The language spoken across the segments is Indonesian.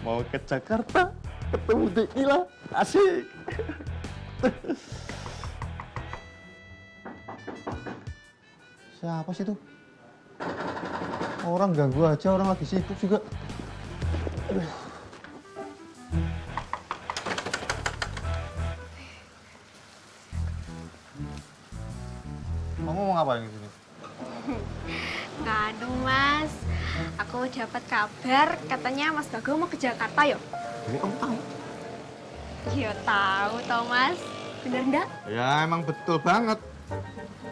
Mau ke Jakarta, ketemu Dekila, asik. Siapa sih tuh? Orang ganggu aja, orang lagi sibuk juga. Aduh. Kamu mau ngapain di sini? Nganu Mas, aku dapat kabar katanya Mas Bagong mau ke Jakarta ya? Jadi kamu tahu? Iya tahu toh Mas, bener ndak? Ya emang betul banget.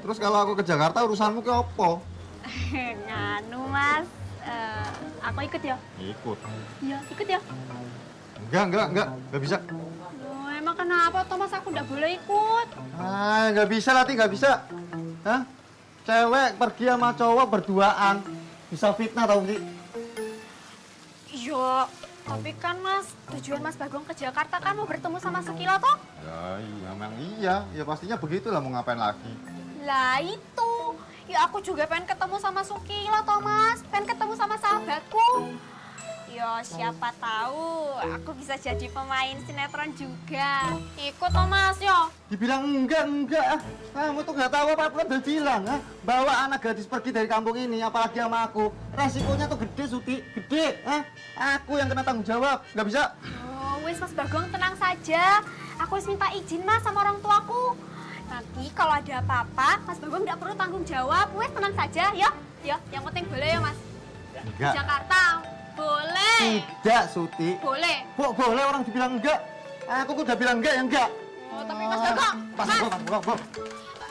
Terus kalau aku ke Jakarta urusanmu ke apa? Nganu Mas, aku ikut ya? Ikut. Iya ikut ya? Enggak bisa. Loh, emang kenapa toh Mas aku ndak boleh ikut? Ah, nggak bisa Lati, nggak bisa. Hah? Cewek pergi sama cowok berduaan. Bisa fitnah tau sih? Iya, tapi kan Mas, tujuan Mas Bagong ke Jakarta kan mau bertemu sama Sukila toh? Ya iya, emang iya. Ya pastinya begitulah, mau ngapain lagi. Lah itu, ya aku juga pengen ketemu sama Sukila toh Mas, pengen ketemu sama sahabatku. Ya siapa tahu aku bisa jadi pemain sinetron juga. Ikut toh Mas yo. Dibilang enggak. Kamu tuh nggak tahu apa-apa, udah bilang, ha? Bawa anak gadis pergi dari kampung ini, apalagi sama aku. Resikonya tuh gede, Suti. Gede, ha? Aku yang kena tanggung jawab, nggak bisa. Oh, wis Mas Bagong tenang saja. Aku harus minta izin Mas sama orang tuaku. Nanti kalau ada apa-apa, Mas Bagong nggak perlu tanggung jawab. Wes tenang saja, ya. Ya, yang penting boleh ya Mas. Enggak. Jakarta, boleh. Tidak, Suti. Boleh. Boleh orang dibilang enggak. Aku udah bilang enggak ya enggak. Oh, tapi Mas Bagong. Mas Bagong.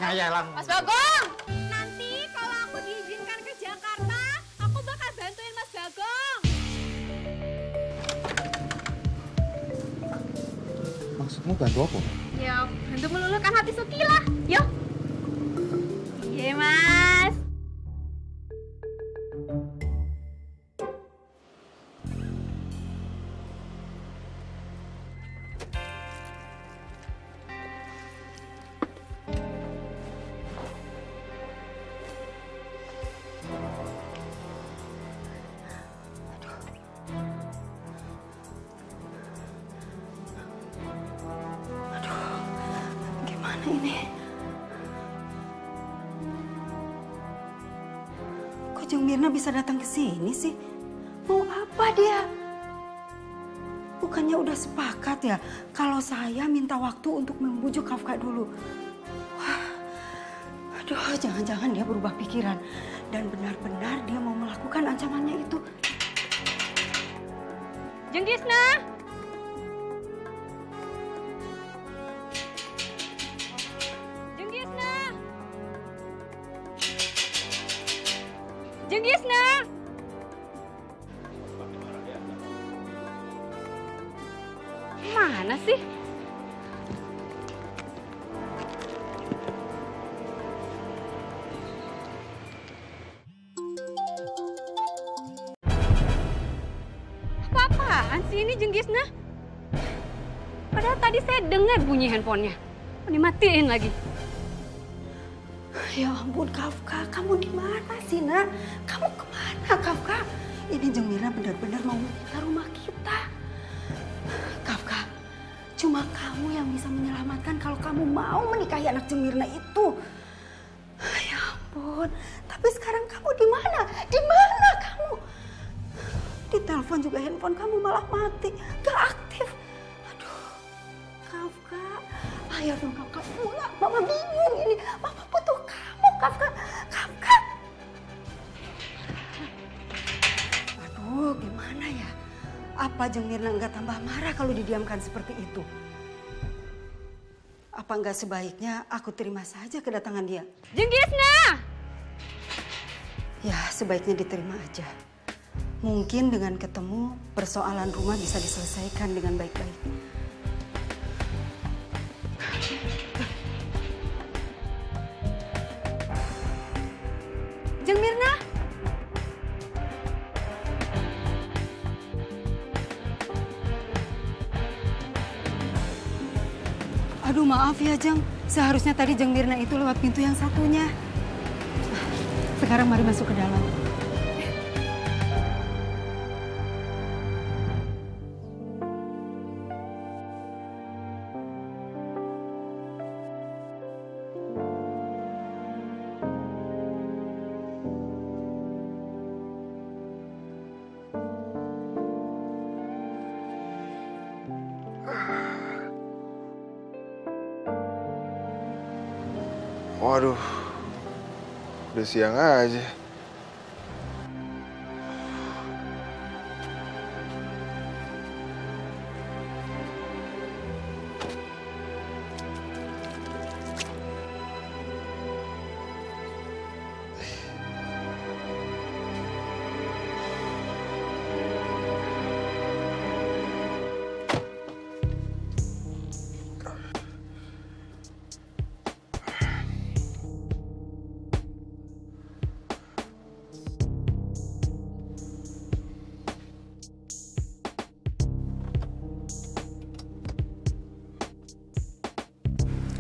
Ngayalan. Mas Bagong. Nanti kalau aku diizinkan ke Jakarta, aku bakal bantuin Mas Bagong. Maksudmu bantu apa? Ya, bantu meluluhkan hati Sukila. Yuk. Iya, Mas. Gimana ini? Kok Jeng Mirna bisa datang ke sini sih? Mau apa dia? Bukannya udah sepakat ya kalau saya minta waktu untuk membujuk Kafka dulu. Wah, aduh, jangan-jangan dia berubah pikiran dan benar-benar dia mau melakukan ancamannya itu. Jeng Gisna. Jeng Gisna. Jeng Gisna. Mana sih? Apa-apaan sih ini Jeng Gisna? Padahal tadi saya dengar bunyi handphonenya. Dimatiin lagi. Ya ampun Kafka, kamu di mana sih nak? Kamu kemana Kafka? Ini Jeng Mirna benar-benar mau menyita rumah kita. Kafka, cuma kamu yang bisa menyelamatkan kalau kamu mau menikahi anak Jeng Mirna itu. Ya ampun, tapi sekarang kamu di mana? Di mana kamu? Di telepon juga handphone kamu malah mati, gak aktif. Aduh, Kafka, ayo dong Kafka pulang. Mama bingung ini, Mama butuh kamu Kafka. Kafka. Aduh, gimana ya? Apa Jeng Mirna nggak tambah marah kalau didiamkan seperti itu? Apa nggak sebaiknya aku terima saja kedatangan dia? Jeng Gisna! Ya, sebaiknya diterima aja. Mungkin dengan ketemu, persoalan rumah bisa diselesaikan dengan baik-baik. Jeng Mirna? Aduh maaf ya Jeng, seharusnya tadi Jeng Mirna itu lewat pintu yang satunya. Sekarang mari masuk ke dalam. Waduh, udah siang aja.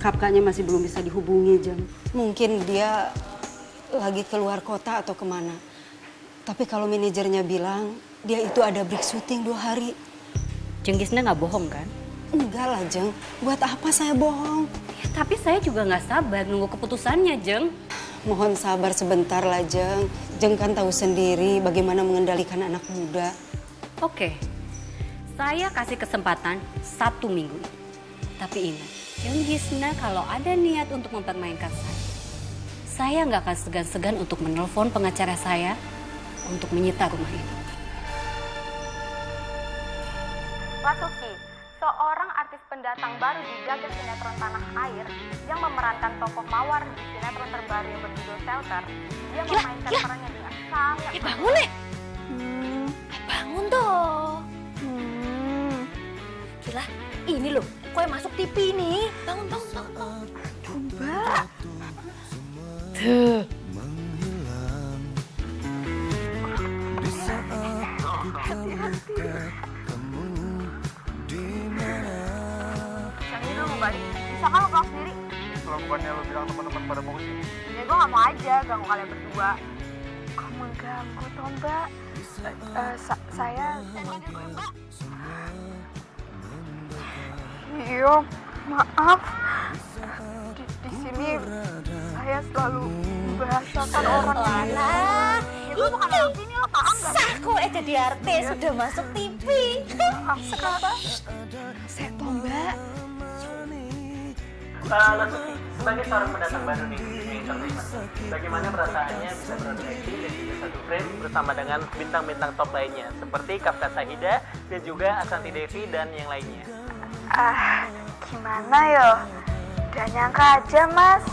Kafkanya masih belum bisa dihubungi, Jeng. Mungkin dia lagi keluar kota atau kemana. Tapi kalau manajernya bilang dia itu ada break syuting 2 hari. Jeng Gisna nggak bohong kan? Enggak lah, Jeng. Buat apa saya bohong? Ya, tapi saya juga nggak sabar nunggu keputusannya, Jeng. Mohon sabar sebentar lah, Jeng. Jeng kan tahu sendiri bagaimana mengendalikan anak muda. Oke, saya kasih kesempatan 1 minggu. Tapi ingat, Jeng Gisna kalau ada niat untuk mempermainkan saya nggak akan segan-segan untuk menelpon pengacara saya untuk menyita rumah ini. Masuki, seorang artis pendatang baru di jagat sinetron tanah air yang memerankan tokoh Mawar di sinetron terbaru yang berjudul Shelter. Dia memainkan perannya dengan sangat... Bangun nih. Bangun dong. Gila, ini loh. Kok yang masuk TV nih? Bangun. Coba. Tuh. Yang ini lo mau balik, bisa kan lo pulang sendiri? Kalau bukannya lo bilang teman-teman pada mau kesini. Ya gue gak mau aja ganggu kalian berdua. Kok mengganggu toh mbak? Saya... Iya, maaf. Di sini saya selalu membahasakan orang lain. Lah, Ya gue bukan orang sini, lo paham gak? Saku jadi artis sudah masuk TV. Sekarang Saya Mbak. Lasuki, sebagai seorang pendatang baru di dunia entertainment, bagaimana perasaannya bisa berinteraksi dan juga satu frame bersama dengan bintang-bintang top lainnya seperti Kafka Sahida dan juga Ashanti Devi dan yang lainnya? Gimana yo? Gak nyangka aja mas.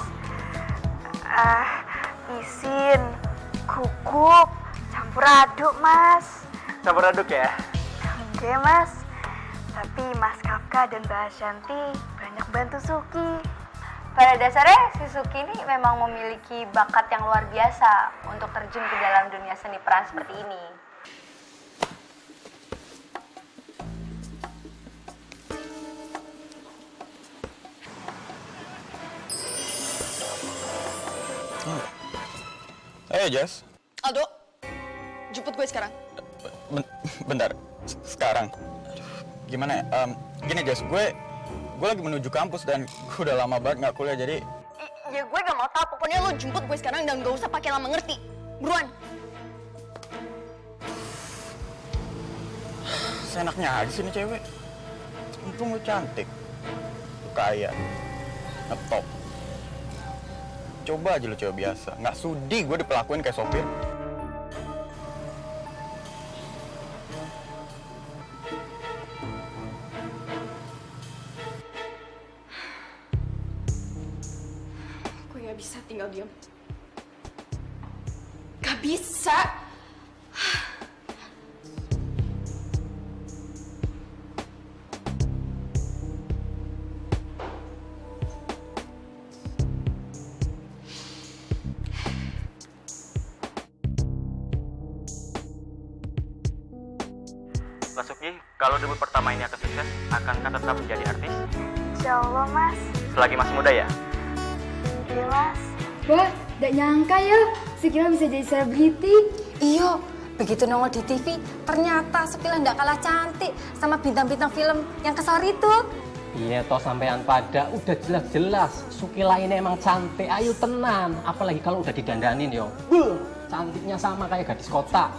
Isin, gugup, campur aduk mas. Campur aduk ya? Oke mas. Tapi Mas Kafka dan Mbak Ashanti banyak bantu Suki. Pada dasarnya si Suki ini memang memiliki bakat yang luar biasa untuk terjun ke dalam dunia seni peran seperti ini. Ayo Jas, Aldo, jemput gue sekarang. bentar, sekarang. Aduh, gimana ya? Gini Jas, gue lagi menuju kampus dan gue udah lama banget nggak kuliah jadi. Ya gue gak mau tahu, pokoknya lo jemput gue sekarang dan gak usah pakai lama ngerti. Buruan. Seenaknya aja sih nih cewek. Untung lu cantik, lu kaya, ngetop. Coba aja lu cewek biasa, nggak sudi gue diperlakuin kayak sopir. Gue gak bisa tinggal diam. Gak bisa. Lasuki, kalau debut pertama ini akan sukses, akankah tetap menjadi artis? Insya Allah mas. Selagi masih muda ya? Iya mas. Wah, gak nyangka ya, sekira bisa jadi selebriti. Iyo, begitu nongol di TV, ternyata Sukila nggak kalah cantik sama bintang-bintang film yang kesor itu. Iya, toh sampean pada udah jelas-jelas Sukila ini emang cantik, ayo tenan. Apalagi kalau udah didandanin yo. Cantiknya sama kayak gadis kota.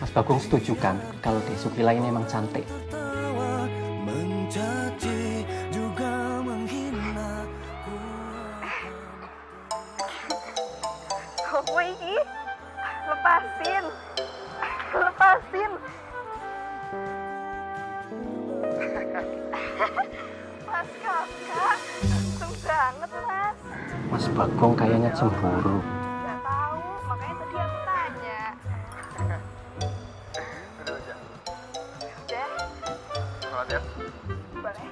Mas Bagong setuju kan kalau Sukila ini emang cantik? Mencaci kowe iki. Lepasin. Lepasin. Mas Kakak, ganteng banget Mas. Mas Bagong kayaknya cemburu. Gak tahu, makanya tadi aku tanya. Udah, Uja. Udah, Sholat ya. boleh.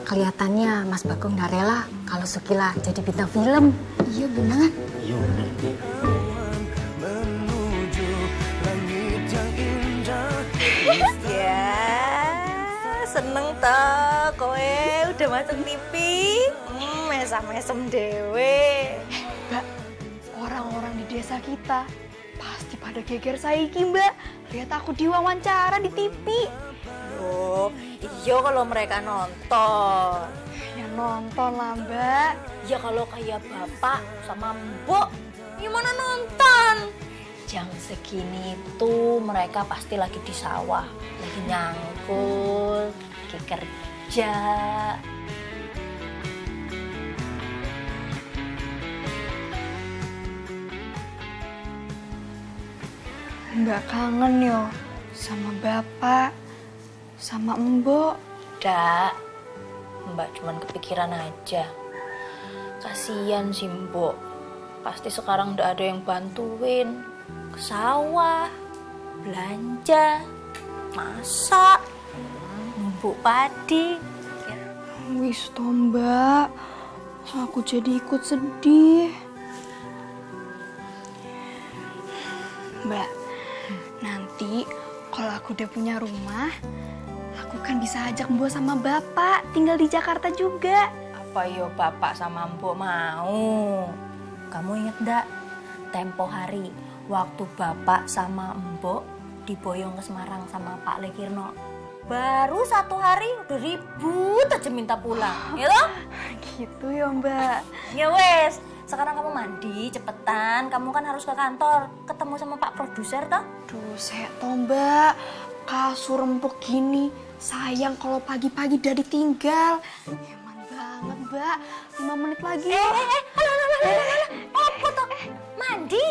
Kelihatannya Mas Bagong nggak rela kalau Sukila jadi bintang film. Iya benar. Iya bener. Ya, seneng toh kowe udah masuk TV. Mesam-mesem dewe. Mbak, orang-orang di desa kita pasti pada geger saiki, Mbak. Lihat aku diwawancara di TV. Oh, iya kalau mereka nonton. Ya nonton lah, Mbak. Ya kalau kayak bapak sama mbok, gimana nonton? Jam segini tuh mereka pasti lagi di sawah, lagi nyangkul, lagi kerja. Mbak kangen yo sama bapak, sama mbok. Dak, Mbak cuman kepikiran aja. Kasian sih mbok, pasti sekarang udah ada yang bantuin. Ke sawah, belanja, masak, numbuk padi. Wis toh, Mbak. Aku jadi ikut sedih. Mbak, nanti kalau aku udah punya rumah, aku kan bisa ajak Mbok sama Bapak tinggal di Jakarta juga. Apa yo bapak sama mbok mau? Kamu inget ndak? Tempo hari waktu bapak sama mbok diboyong ke Semarang sama Pak Lekirno. Baru 1 hari udah ribut aja minta pulang, ya toh? Gitu ya, Mbak. Ya wes, sekarang kamu mandi cepetan. Kamu kan harus ke kantor ketemu sama Pak produser toh? Duh, saya toh, Mbak. Kasur empuk gini, sayang kalau pagi-pagi udah ditinggal. Eman banget, Mbak. 5 menit lagi. Apa toh? Mandi?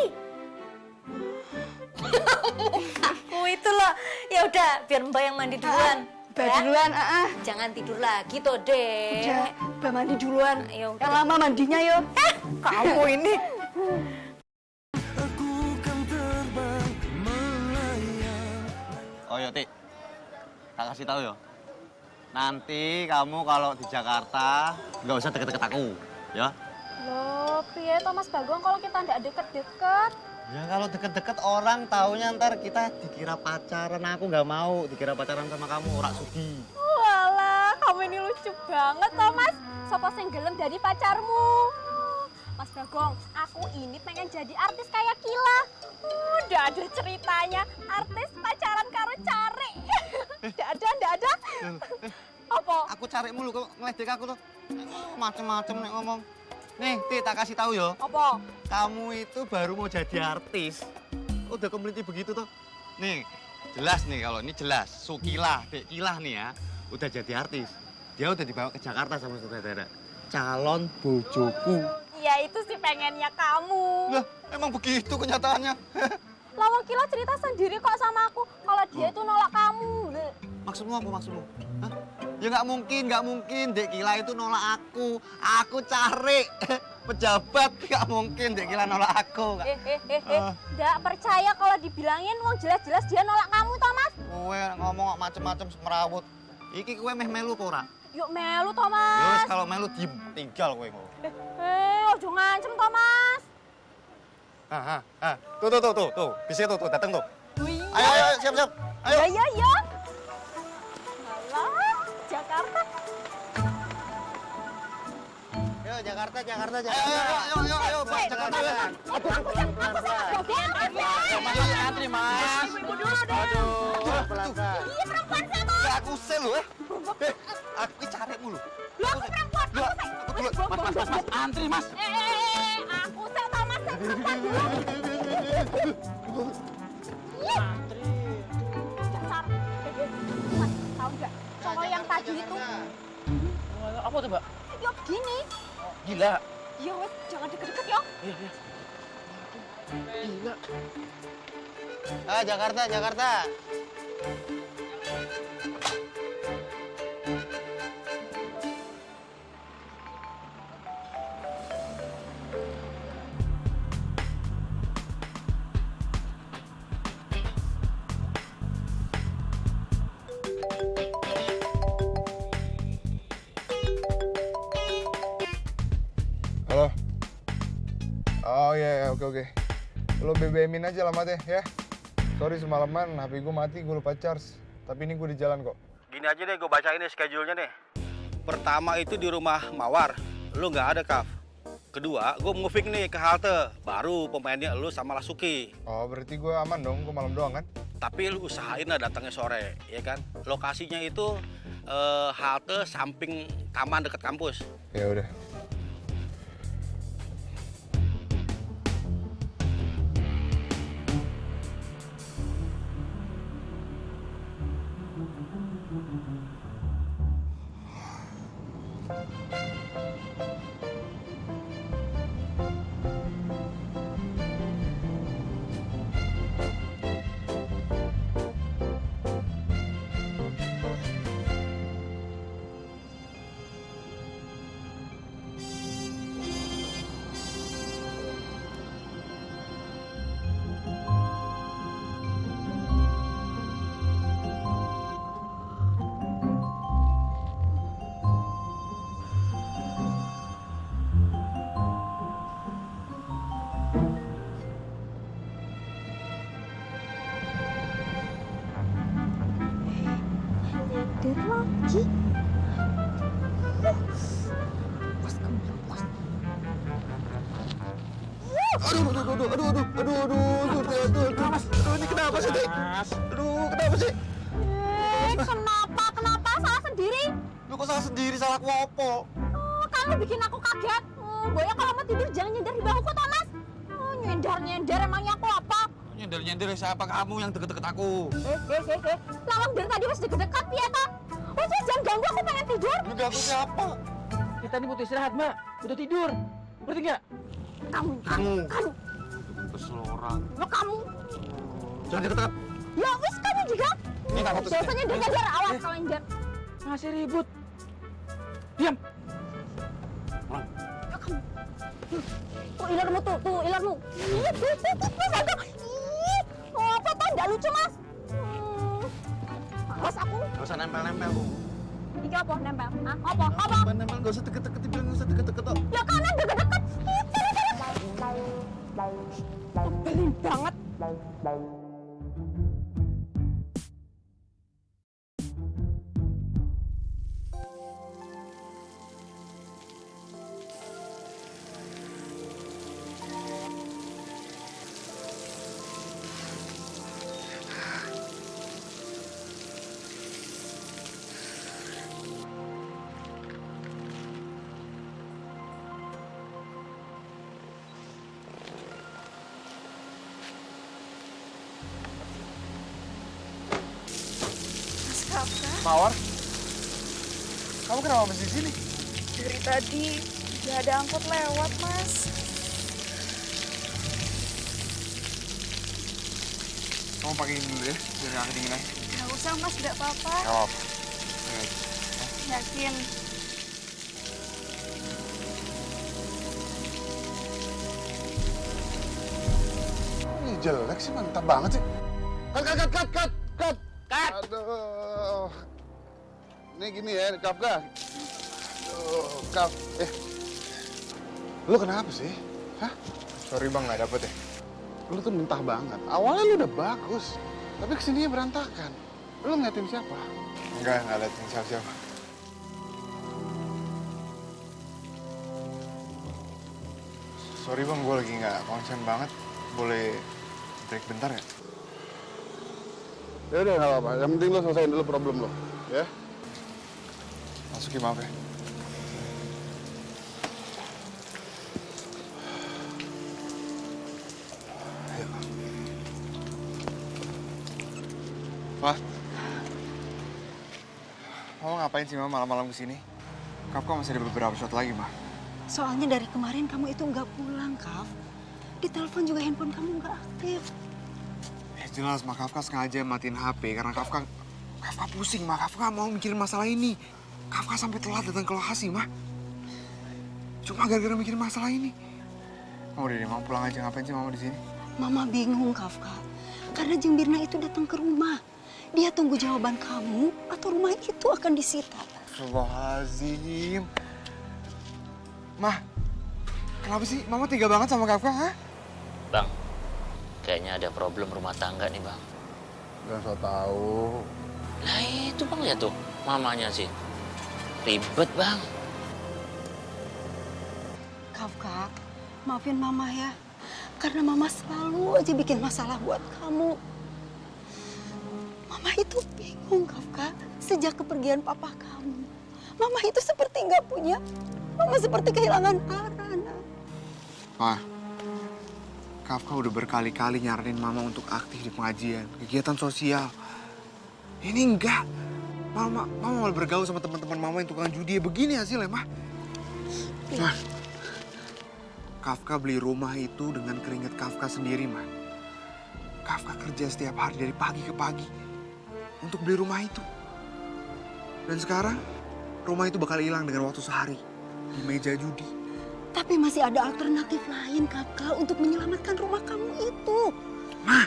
Aku itu loh. Ya udah, biar Mbak yang mandi duluan. Mbak duluan, Jangan tidur lagi toh, Dek. Udah, Mbak mandi duluan. Ya udah. Yang lama mandinya yo. Kamu ini. Oh yo, Tik. Tak kasih tahu yo. Nanti kamu kalau di Jakarta nggak usah deket-deket aku, ya. Loh, piye toh Mas Bagong kalau kita ndak deket-deket? Ya kalau deket-deket orang taunya ntar kita dikira pacaran. Aku nggak mau dikira pacaran sama kamu, ora sudi. Walah, kamu ini lucu banget toh Mas. Sopo sing gelem jadi pacarmu? Mas Bagong, aku ini pengen jadi artis kayak Kila. Udah ada ceritanya, artis pacaran karo Cari. Ndak ada. Apa? Aku cari mulu kok ngeledek aku tuh. Macem-macem nek ngomong. Nih, Ti, tak kasih tahu yo. Apa? Kamu itu baru mau jadi artis. Udah komedi begitu tuh. Nih, jelas nih kalau ini jelas. Sukila, Dek Kila nih ya, udah jadi artis. Dia udah dibawa ke Jakarta sama saudara. Calon bojoku. Ya itu sih pengennya kamu. Lah, emang begitu kenyataannya. Lawang Kila cerita sendiri kok sama aku kalau dia itu nolak kamu. Maksudmu apa maksudmu? Hah? Ya nggak mungkin. Dek Kila itu nolak aku. Aku cari pejabat, nggak mungkin Dek Kila nolak aku. Nggak percaya kalau dibilangin, wong jelas-jelas dia nolak kamu, Thomas. Kowe ngomong macem-macem semerawut. Iki kowe meh melu apa ora? Yuk melu, Thomas. Yus, kalau melu diem, tinggal kowe ngono. Ojo ngancem, Thomas. Tuh. Bisa tuh, datang tuh. Ayo, siap. Ayo. Ya. Alah, Jakarta. Yo, Jakarta. Ayo, Pak, Jakarta. Antri, Mas. Ibu dulu deh. Aduh, Iya, perempuan saya toh. ya aku sel loh. Aku cari mulu. Loh, aku perempuan. Aku dulu. Mas, antri, Mas. Aku saya Thomas, saya perempuan dulu. begitu. Apa tuh, Mbak? Ya begini. Gila. Ya wes, jangan deket-deket ya. Iya, iya. Gila. Ah, Jakarta, Jakarta. Halo. Oh iya, oke. Lo BBM-in aja alamatnya ya. Sorry semalaman HP gue mati, gue lupa charge. Tapi ini gue di jalan kok. Gini aja deh, gue bacain nih schedule-nya nih. Pertama itu di rumah Mawar, lu nggak ada, Kaf. Kedua, gue moving nih ke halte, baru pemainnya lu sama Lasuki. Oh, berarti gue aman dong, gue malam doang kan? Tapi lu usahain lah datangnya sore, ya kan? Lokasinya itu halte samping taman dekat kampus. Ya udah. Nyender lagi. Aduh, ini kenapa sih, Dik? Aduh, kenapa sih? Kenapa? Salah sendiri? Lu kok salah sendiri, salah aku apa? Kamu bikin aku kaget. Boya kalau mau tidur jangan nyender di bahuku, Thomas. Nyender, emangnya aku apa? Nyender siapa kamu yang deket-deket aku? Lawang dari tadi wis deket-deket ya, toh? Wis jangan ganggu, aku pengen tidur. Lu ganggu siapa? Kita ini butuh istirahat, Mbak. Butuh tidur. Ngerti nggak? Kamu. Kesel orang. Lo kamu. Jangan deket-deket. Ya wis kamu juga. Ini nggak fokus. Biasanya nyender, awas kalau nyender. Masih ribut. Diam. Ya kamu. Tuh ilarmu tuh ilarmu. Apa tuh nggak lucu, Mas? Awas aku. Gak usah nempel-nempel, Bu. Iki apa nempel? Hah? Apa? Nempel, gak usah deket-deket, bilang gak usah deket-deket. Ya kanan deket-deket. Tebelin banget. Mawar? Kamu kenapa masih di sini? Dari tadi gak ada angkot lewat, Mas. Kamu pakai ini dulu ya, biar nggak kedinginan. Gak usah, Mas, gak apa-apa. Gak apa-apa. Yakin. Ini jelek sih, mantap banget sih. Cut. Aduh. Ini gini ya, Kafka. Aduh, Kaf. Lu kenapa sih? Hah? Sorry bang, nggak dapet ya. Lu tuh mentah banget. Awalnya lu udah bagus, tapi kesininya berantakan. Lu ngeliatin siapa? Enggak liatin siapa-siapa. Sorry bang, gue lagi nggak konsen banget. Boleh break bentar ya? Ya udah nggak apa-apa. Yang penting lo selesaiin dulu problem lo, ya. Masuki maaf ya. Ayo. Pak. Kamu ngapain sih, Ma, malam-malam kesini? Kafka masih ada beberapa shot lagi, Ma. Soalnya dari kemarin kamu itu nggak pulang, Kaf. Di telepon juga handphone kamu nggak aktif. Jelas, Ma. Kafka sengaja matiin HP karena Kafka pusing, Ma. Kafka mau mikirin masalah ini. Kafka sampai telat datang ke lokasi, Ma. Cuma gara-gara mikirin masalah ini. Oh, udah deh, Mama pulang aja. Ngapain sih Mama di sini? Mama bingung, Kafka. Karena Jeng Mirna itu datang ke rumah. Dia tunggu jawaban kamu atau rumah itu akan disita. Astagfirullahaladzim. Ma, kenapa sih Mama tega banget sama Kafka, ha? Bang, kayaknya ada problem rumah tangga nih, Bang. Gak so tahu. Nah itu Bang, lihat tuh, mamanya sih. Ribet, Bang. Kafka, maafin Mama ya. Karena Mama selalu aja bikin masalah buat kamu. Mama itu bingung, Kafka. Sejak kepergian papa kamu. Mama itu seperti nggak punya. Mama seperti kehilangan arah, Nak. Ma, Kafka udah berkali-kali nyaranin Mama untuk aktif di pengajian, kegiatan sosial. Ini enggak. Mama malah bergaul sama teman-teman Mama yang tukang judi. Begini hasilnya, Ma. Ma, Kafka beli rumah itu dengan keringat Kafka sendiri, Ma. Kafka kerja setiap hari dari pagi ke pagi untuk beli rumah itu. Dan sekarang, rumah itu bakal hilang dengan waktu sehari di meja judi. Tapi masih ada alternatif lain, Kafka, untuk menyelamatkan rumah kamu itu. Ma,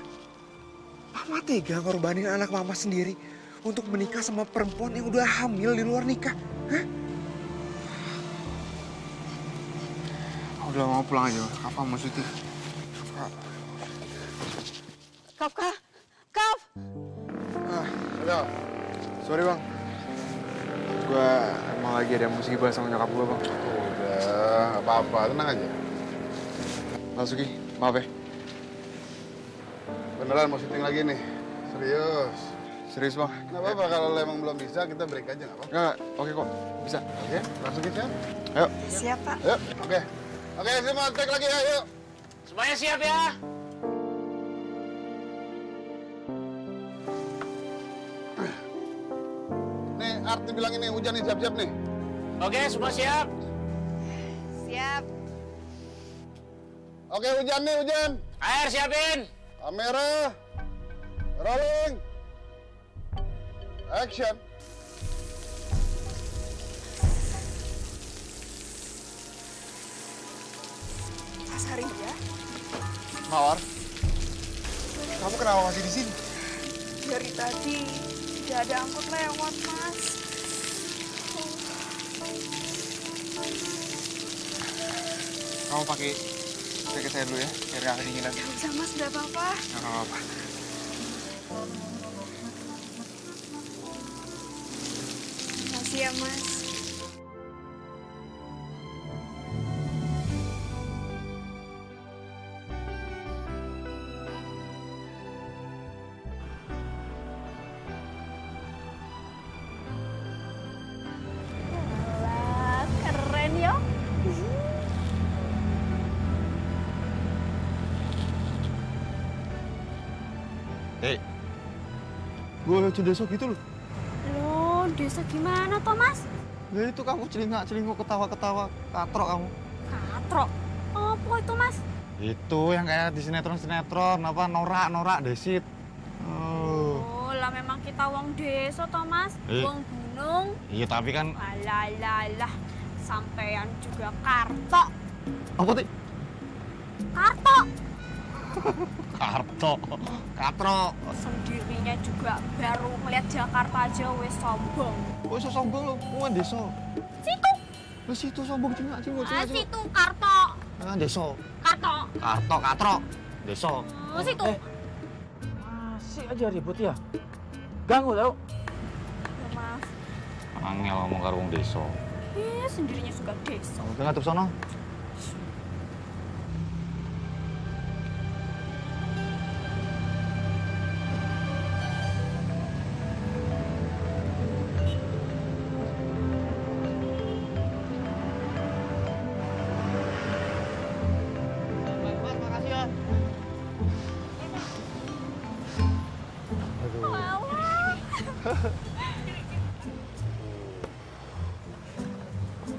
Mama tega ngorbanin anak Mama sendiri untuk menikah sama perempuan yang udah hamil di luar nikah. Hah? Udah, mau pulang aja. Kafka mau syuting. Kafka, Kaf. Udah. Sorry, Bang. Gua emang lagi ada musibah sama nyokap gua, Bang. Udah, apa-apa, tenang aja. Masuki, maaf ya. Beneran mau syuting lagi nih? Serius? Serius, Bang. Nggak apa-apa, kalau lo emang belum bisa, kita break aja, nggak apa-apa. Nggak, oke kok. Bisa. Oke, langsung siap? Ayo. Siap, Pak. Yuk, oke. Oke, semua take lagi ya, yuk. Semuanya siap ya? Nih, Arti bilangin nih, hujan nih, siap-siap nih. Oke, semua siap? Siap. Oke, hujan nih, hujan. Air siapin. Kamera. Rolling. Action. Mas Haria, Mawar, kamu kenapa masih di sini? dari tadi tidak ada angkot lewat, Mas. Kamu pakai jaket saya dulu ya, biar nggak kedinginan. Gak usah, Mas, udah apa-apa. Nggak apa-apa. Makasih ya, Mas. Wah, keren ya. Hei, gue lucu desok gitu loh. Loh, desa gimana, Thomas? Ya itu kamu celingak-celinguk ketawa-ketawa, katrok kamu. Katrok. Apa itu, Mas? Itu yang kayak di sinetron-sinetron, apa norak-norak desit. Oh, lah memang kita wong desa, Thomas. Wong gunung. Iya, tapi kan... Alah, sampean juga kartok. Apa sih? Kartok. Karto, katro. Sendirinya juga baru melihat Jakarta aja wis sombong. Oh, iso sombong lo, mau deso. Situ. Lu situ sombong cingak-cinguk. Situ karto. Ah, deso. Karto. Karto, katro. Deso. Oh, situ. Masih aja ribut ya. Ganggu tau. Ya, maaf. Angel ngomong karo wong deso. Iya, sendirinya juga desa. Kamu tengah tuh sono.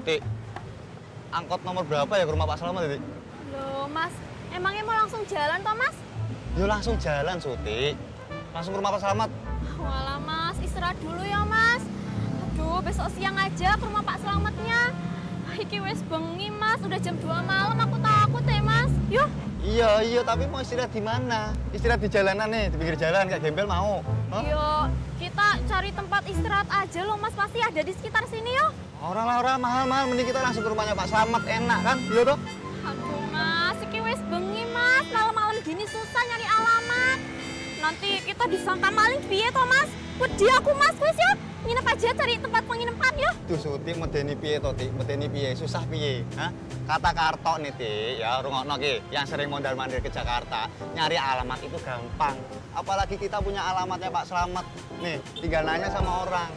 Tik, angkot nomor berapa ya ke rumah Pak Slamet, Tik? Loh, Mas, emangnya mau langsung jalan toh, Mas? Yo langsung jalan, Suti. Langsung ke rumah Pak Slamet. Walah, Mas, istirahat dulu ya, Mas. Aduh, besok siang aja ke rumah Pak Slametnya. Iki wis bengi, Mas. Udah jam 2 malam, aku takut ya, Mas. Yuk. Iya, tapi mau istirahat di mana? Istirahat di jalanan nih, di pinggir jalan, kayak gembel mau. Hah? Yuk, kita cari tempat istirahat aja loh, Mas. Pasti ada di sekitar sini, yuk. Orang mahal-mahal, mending kita langsung ke rumahnya Pak Slamet, enak kan? Iya toh? Aduh, Mas, iki wis bengi, Mas. Malam-malam gini susah nyari alamat. Nanti kita disangka maling piye toh, Mas? Wedi aku, Mas. Wis ya, nginep aja cari tempat penginapan yuk. Tuh Suti, medeni piye toh, Tik? Medeni piye? Susah piye? Hah? Kata Karto nih, Tik, ya rungokno ki, yang sering mondar-mandir ke Jakarta, nyari alamat itu gampang. Apalagi kita punya alamatnya Pak Slamet. Nih, tinggal nanya sama orang.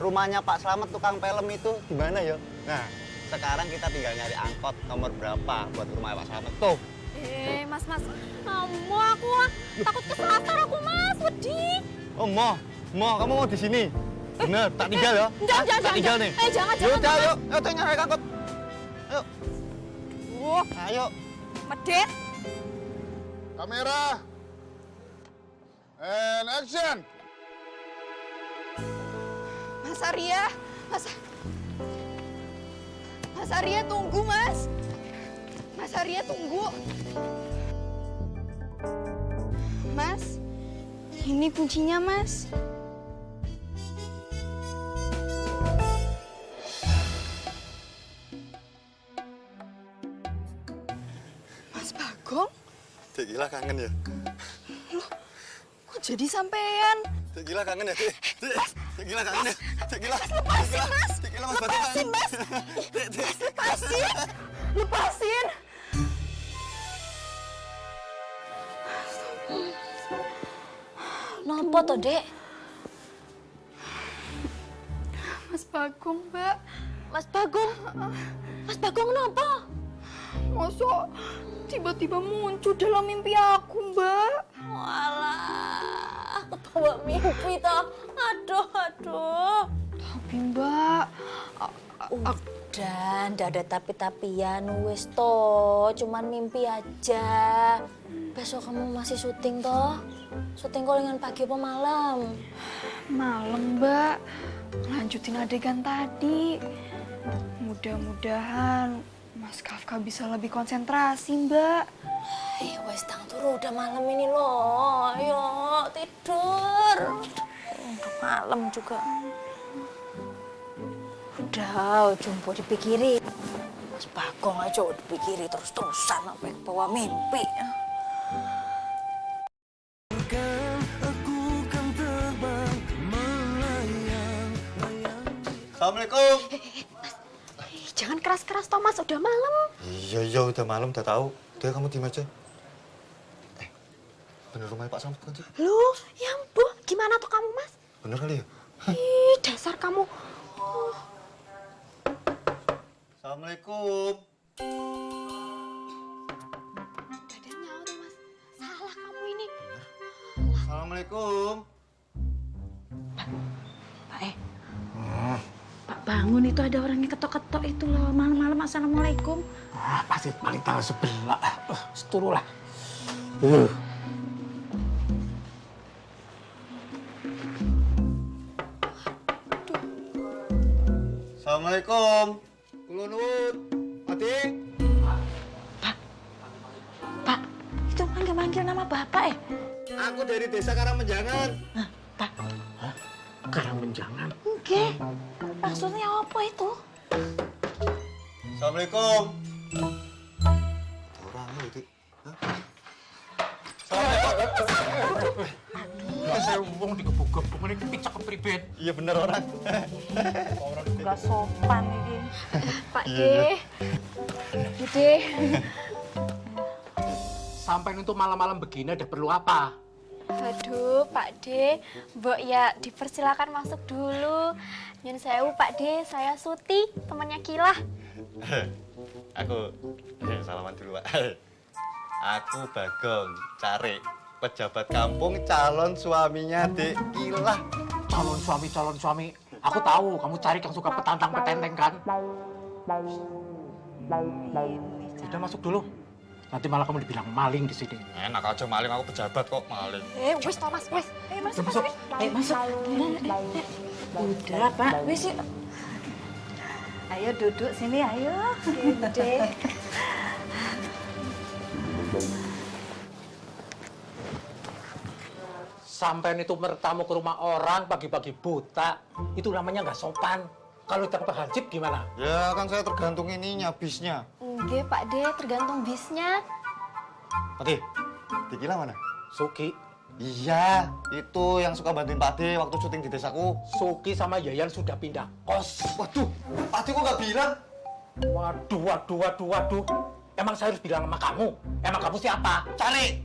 Rumahnya Pak Slamet tukang film itu di mana ya? Nah, sekarang kita tinggal nyari angkot nomor berapa buat rumah Pak Slamet. Tuh. Mas, mau aku takut kesasar aku, Mas. Wedi. Oh, mau, kamu mau di sini? Bener, tak tinggal ya? Jangan. Tak tinggal nih. Jangan. Yuk, ayo, nyari angkot. Ayo. Ayo. Medit. Kamera. And action. Mas Arya, Mas Arya tunggu, Mas. Mas Arya tunggu. Mas, ini kuncinya, Mas. Mas Bagong? Dek gila kangen ya? Loh, kok jadi sampean? Dek gila kangen ya, Dek? Dek gila kangen ya? Dek gila. Lepasin, Mas. Dek gila, Mas. Lepasin, Mas. Mas, lepasin. Lepasin. Nopo toh, Dek? Mas Bagong, Mbak. Mas Bagong? Mas Bagong nopo? Masa tiba-tiba muncul dalam mimpi aku, Mbak? Walah, kebawa mimpi toh. Aduh. Tapi, Mbak, udah, ndak ada tapi-tapian wis toh, cuman mimpi aja. Besok kamu masih syuting toh? Syuting callingan pagi apa malam? Malam, Mbak. Lanjutin adegan tadi. Mudah-mudahan Mas Kafka bisa lebih konsentrasi, Mbak. Wes tang turu, udah malam ini loh. Ayo tidur. Udah malam juga. Udah, jumbo dipikiri. Mas Bagong aja dipikiri terus-terusan sampai bawa mimpi. Assalamualaikum. Jangan keras-keras, Thomas. Udah malam. Iya, udah malam, udah tahu. Udah kamu diem aja. Bener rumahnya Pak Slamet kan sih? Loh, ya ampun. Gimana tuh kamu, Mas? Bener kali ya? Ih, dasar kamu. Assalamualaikum. Ada nyawa tuh, Mas. Salah kamu ini. Assalamualaikum. Pak bangun, itu ada orang yang ketok-ketok itu loh. Malam-malam assalamualaikum. Pasti paling tanggal sebelah. Seturulah. Assalamualaikum. Kulo nuwun. Ati. Pak, itu manggil-manggil nama bapak Aku dari desa Karangmenjangan. Karangmenjangan? Oke. Maksudnya apa itu? Assalamualaikum. Orang lu, Dik. Assalamualaikum. Saya wong digebuk-gebuk ini picak kepribet. Iya bener orang. Gak sopan ini. Pak D. D. Sampai untuk malam-malam begini ada perlu apa? Aduh, Pak D. Mbok ya dipersilakan masuk dulu. Nyun sewu, Pak D. Saya Suti, temannya Kilah. Aku salaman dulu, Pak. Aku Bagong, Cari, pejabat kampung, calon suaminya Dek Kilah. Calon suami. Aku tahu kamu cari yang suka petantang-petenteng kan? Udah masuk dulu. Nanti malah kamu dibilang maling di sini. Enak aja maling, aku pejabat kok maling. Wis Thomas, wis. Masuk, Masuk. masuk. Udah, Pak. Wis yuk. Ayo duduk sini, ayo. Gede. Sampean itu bertamu ke rumah orang pagi-pagi buta, itu namanya nggak sopan. Kalau kita berhansip gimana? Ya kan saya tergantung ininya, bisnya. Nggih, Pak De, tergantung bisnya. Pati, Dikila mana? Suki. Iya, itu yang suka bantuin Pak De waktu syuting di desaku. Suki sama Yayan sudah pindah kos. Waduh, Pak De kok nggak bilang? Waduh. Emang saya harus bilang sama kamu? Emang kamu siapa? Cari.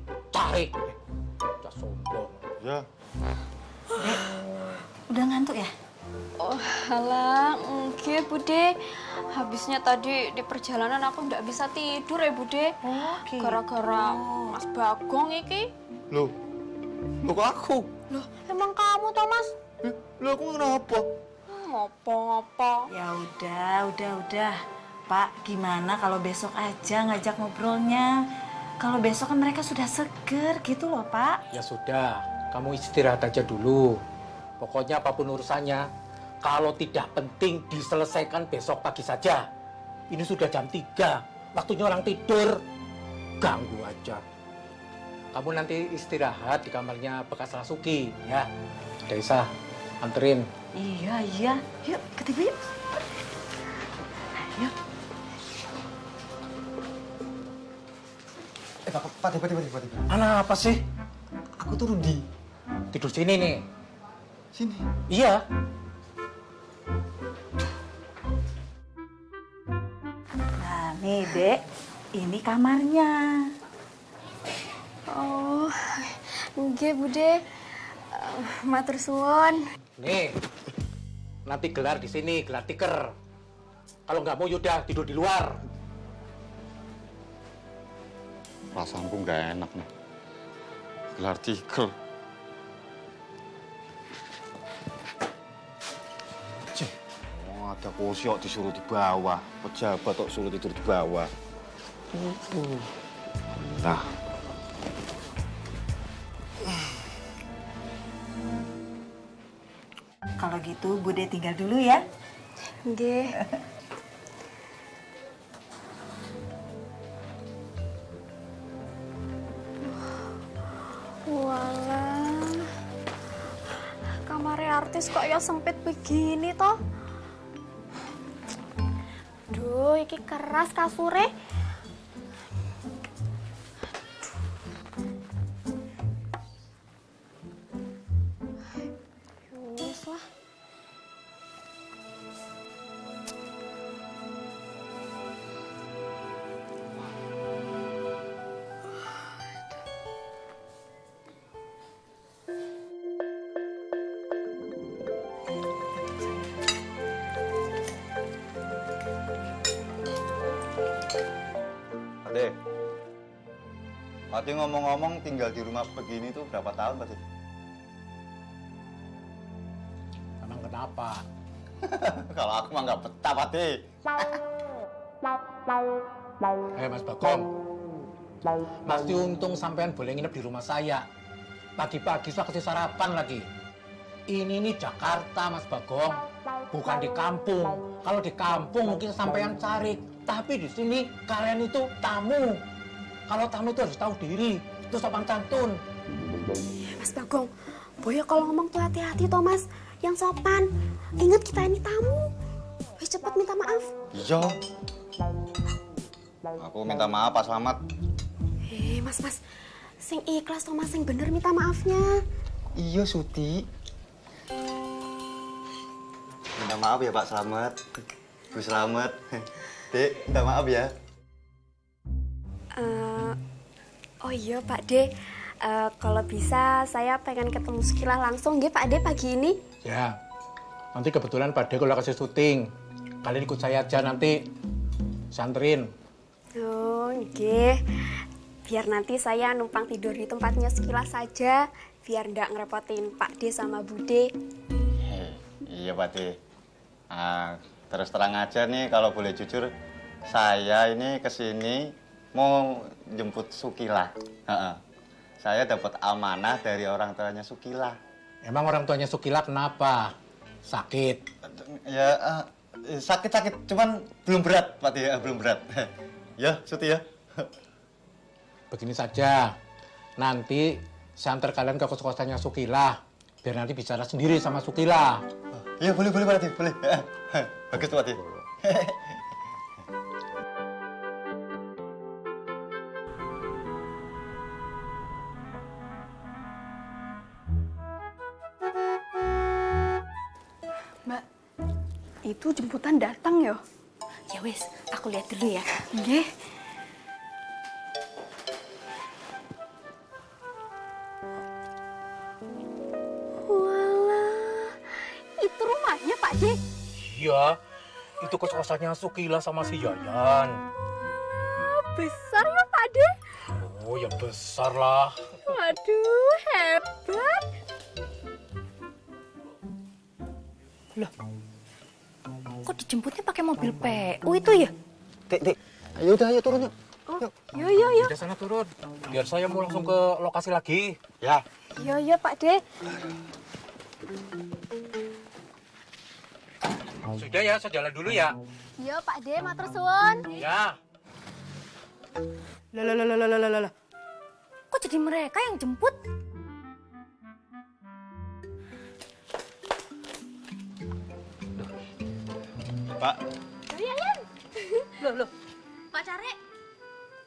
Udah sombong. Ya. Udah ngantuk ya? Oh, halah, nggih, Bude. Habisnya tadi di perjalanan aku nggak bisa tidur ya, Bude. Oke. Gara-gara Mas Bagong iki. Loh kok aku? Loh, emang kamu, Thomas? Loh aku kenapa? Ngopo-ngopo. Ya udah. Pak, gimana kalau besok aja ngajak ngobrolnya? Kalau besok kan mereka sudah seger gitu loh, Pak. Ya sudah, kamu istirahat aja dulu. Pokoknya apapun urusannya, kalau tidak penting diselesaikan besok pagi saja. Ini sudah jam 3, waktunya orang tidur. Ganggu aja. Kamu nanti istirahat di kamarnya bekas Rasuki, ya. Desa, anterin. Iya. Yuk, ke TV yuk. Ayo. Pati. Anak apa sih? Aku turun di Tidur sini nih. sini. Iya. Nah, nih, Dek. Ini kamarnya. Oh, nggih, Bude. Matur suwun. Nih, nanti gelar di sini, gelar tiker. Kalau nggak mau yaudah tidur di luar. Perasaanku nggak enak nih. Gelar tikel. Oh, ada kosiok disuruh di bawah. Pejabat kok suruh tidur di bawah. Nah. Kalau gitu, Bude tinggal dulu ya. Nggih. Walah. Kamarnya artis kok ya sempit begini toh? Duh, iki keras kasure. Wes lah. Pati ngomong-ngomong tinggal di rumah begini tuh berapa tahun, Pati? Emang kenapa? Kalau aku mah nggak betah, Pati. Mas Bagong, masih untung sampean boleh nginep di rumah saya. Pagi-pagi saya kasih sarapan lagi. Ini nih Jakarta, Mas Bagong, bukan di kampung. Kalau di kampung mungkin sampean cari, tapi di sini kalian itu tamu. Kalau tamu itu harus tahu diri, itu sopan santun. Mas Bagong, Boyo kalau ngomong tuh hati-hati toh Mas, yang sopan. Ingat kita ini tamu. Wis cepet minta maaf. Iya. Aku minta maaf Pak Slamet. Mas, sing ikhlas toh Mas, sing bener minta maafnya. Iya Suti. Minta maaf ya Pak Slamet. Bu Slamet. Dek, minta maaf ya. Oh iya Pak De, kalau bisa saya pengen ketemu Sukila langsung nggih Pak De pagi ini. Ya, nanti kebetulan Pak De kalau kasih syuting, kalian ikut saya aja nanti, santerin. Oh nggih, biar nanti saya numpang tidur di tempatnya Sukila saja, biar ndak ngerepotin Pak De sama Bude. Iya Pak De. Terus terang aja nih, kalau boleh jujur, saya ini kesini mau jemput Sukila. Saya dapat amanah dari orang tuanya Sukila. Emang orang tuanya Sukila kenapa? Sakit? Ya, sakit-sakit, cuman belum berat, Pak Tih, belum berat. Ya, Suti ya. Begini saja, nanti saya antar kalian ke kos-kosannya Sukila, biar nanti bicara sendiri sama Sukila. Ya, boleh, Pak Tih, boleh. Bagus, Pak Tih. Mbak, itu jemputan datang ya? Ya wis, aku lihat dulu ya. Nggih. Walah, itu rumahnya Pak D. Iya, itu kos-kosannya Sukila sama si Yayan. Besar ya Pak D. Oh ya besar lah. Waduh, hebat. Loh, kok dijemputnya pakai mobil PU itu ya? Dek. Ayo udah, ayo turun yuk. Yuk. Udah sana turun, biar saya mau langsung ke lokasi lagi. Ya. Iya Pak D. Sudah ya, saya jalan dulu ya. Iya Pak D, matur suwun. Ya. Lah. Kok jadi mereka yang jemput? Pak. Yayan. Loh. Pak Care,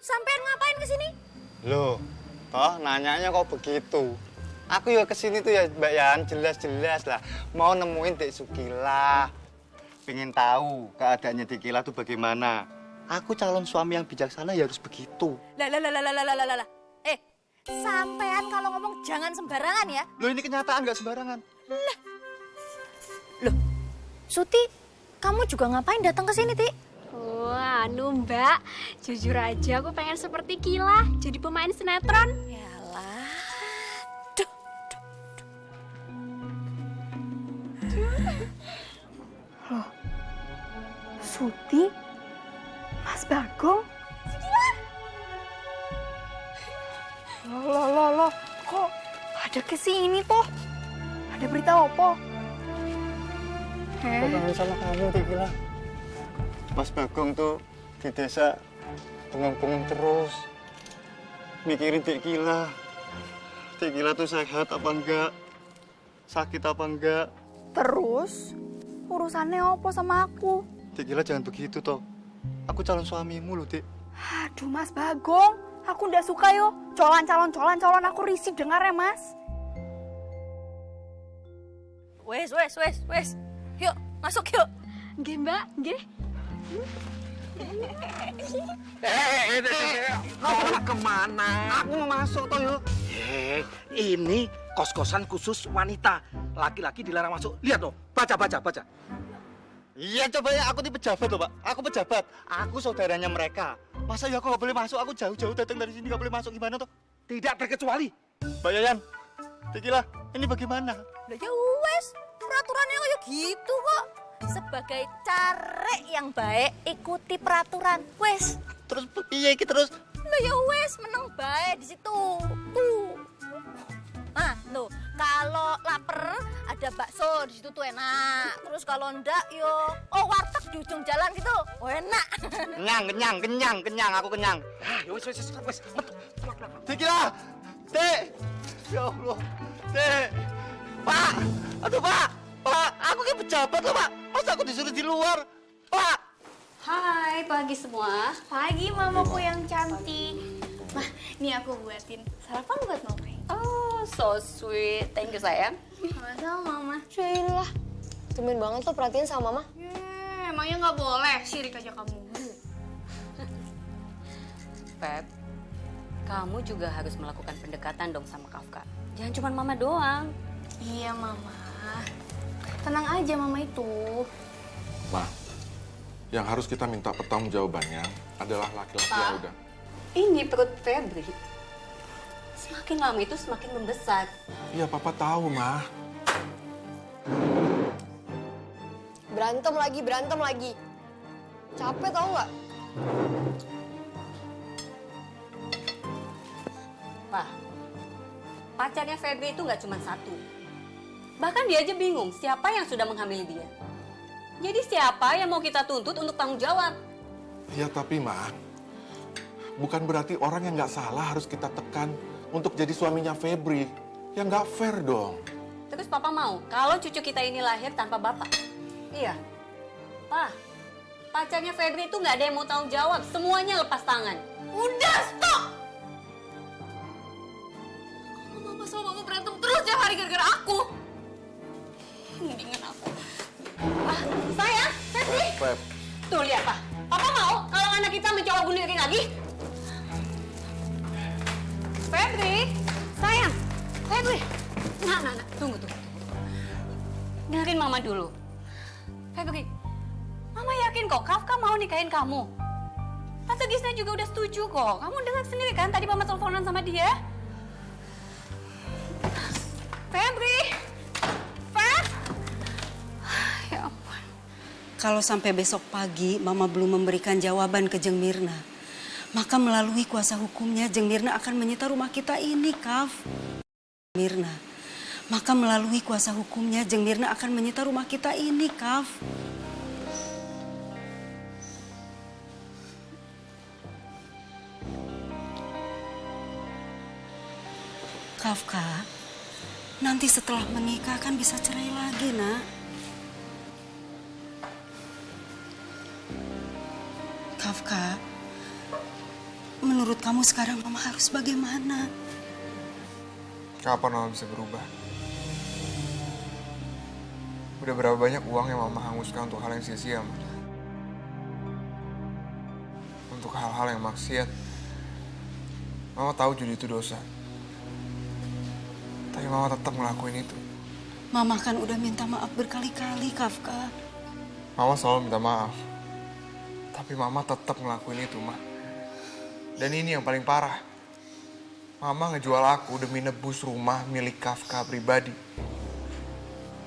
sampean ngapain ke sini? Loh, toh nanyanya kok begitu? Aku ya kesini tuh ya Mbak Yan, jelas-jelas lah. Mau nemuin Dek Sukila. Pengen tahu keadaannya Dek Kila tuh bagaimana. Aku calon suami yang bijaksana ya harus begitu. Lah. Sampean kalau ngomong jangan sembarangan ya. Loh ini kenyataan nggak sembarangan. Loh, Suti, kamu juga ngapain datang ke sini, Ti? Wah, Mbak, jujur aja aku pengen seperti Kila, jadi pemain sinetron. Yalah. Loh, Suti? Mas Bagong? Loh, kok ada kesini toh? Ada berita apa? Kangen sama kamu, Dek Kila. Mas Bagong tuh di desa bengong-bengong terus. Mikirin Dek Kila. Dek Kila tuh sehat apa enggak? Sakit apa enggak? Terus, urusannya apa sama aku? Dek Kila jangan begitu toh. Aku calon suamimu loh, Dek. Aduh, Mas Bagong, aku ndak suka yo. Calon, aku risih dengarnya, Mas. Wes. Yuk, masuk yuk. Nggih, Mbak, nggih. Mau kemana? Aku mau masuk toh yuk. Ini kos-kosan khusus wanita. Laki-laki dilarang masuk. Lihat loh, baca. Iya coba ya, aku di pejabat loh Pak. Aku pejabat, aku saudaranya mereka. Masa ya aku nggak boleh masuk? Aku jauh-jauh datang dari sini nggak boleh masuk, gimana toh? Tidak terkecuali. Mbak Yayan, Dek Kila, ini bagaimana? Lah ya wes, peraturannya kayak gitu kok. Sebagai carek yang baik, ikuti peraturan. Wes. Terus piye iki terus? Lah ya wes, meneng baik di situ. Tuh. Nah, tuh, kalau lapar ada bakso di situ tuh enak. Terus kalau enggak yo, warteg di ujung jalan gitu. Enak. Kenyang, aku kenyang. Ya wes. Dek Kila, Dek. Ya Allah, Dek. Pak, aduh Pak, aku kayak pejabat loh Pak. Masa aku disuruh di luar, Pak. Hai, pagi semua. Pagi mamaku yang cantik. Mah, nih aku buatin sarapan buat mama. Oh, so sweet. Thank you, sayang. Sama-sama, Mama. Syailah, tumben banget tuh perhatiin sama Mama. Emangnya nggak boleh, sirik aja kamu. Pep, kamu juga harus melakukan pendekatan dong sama Kafka. Jangan cuma mama doang. Iya, Mama. Tenang aja, Mama itu. Ma, yang harus kita minta pertanggungjawabannya adalah laki-laki yang udah. Ini perut Febri. Semakin lama itu semakin membesar. Iya, Papa tahu, Ma. berantem lagi. Capek tau nggak? Pak, pacarnya Febri itu nggak cuma satu. Bahkan dia aja bingung siapa yang sudah menghamili dia. Jadi siapa yang mau kita tuntut untuk tanggung jawab? Ya tapi Ma, bukan berarti orang yang nggak salah harus kita tekan untuk jadi suaminya Febri. Ya nggak fair dong. Terus Papa mau kalau cucu kita ini lahir tanpa bapak? Iya. Pak, pacarnya Febri itu nggak ada yang mau tanggung jawab. Semuanya lepas tangan. Udah, stop! Mama sama Mama berantem terus tiap hari gara-gara aku. Mendingan aku. Sayang, Febri. Feb. Tuh lihat Pak. Papa mau kalau anak kita mencoba bunuh diri lagi? Febri, sayang. Febri. Nah, tunggu. Dengerin Mama dulu. Febri, Mama yakin kok Kafka mau nikahin kamu. Tante Gisna juga udah setuju kok. Kamu dengar sendiri kan tadi Mama teleponan sama dia? Febri. Feb. Ya ampun. Kalau sampai besok pagi Mama belum memberikan jawaban ke Jeng Mirna, maka melalui kuasa hukumnya Jeng Mirna akan menyita rumah kita ini, Kaf. Mirna, maka melalui kuasa hukumnya Jeng Mirna akan menyita rumah kita ini, Kaf. Kafka, nanti setelah menikah kan bisa cerai lagi, Nak. Kafka, menurut kamu sekarang Mama harus bagaimana? Kapan Mama bisa berubah? Udah berapa banyak uang yang Mama hanguskan untuk hal yang sia-sia, Ma? Untuk hal-hal yang maksiat. Mama tahu judi itu dosa. Tapi Mama tetap ngelakuin itu. Mama kan udah minta maaf berkali-kali, Kafka. Mama selalu minta maaf. Tapi Mama tetap ngelakuin itu, Ma. Dan ini yang paling parah. Mama ngejual aku demi nebus rumah milik Kafka pribadi.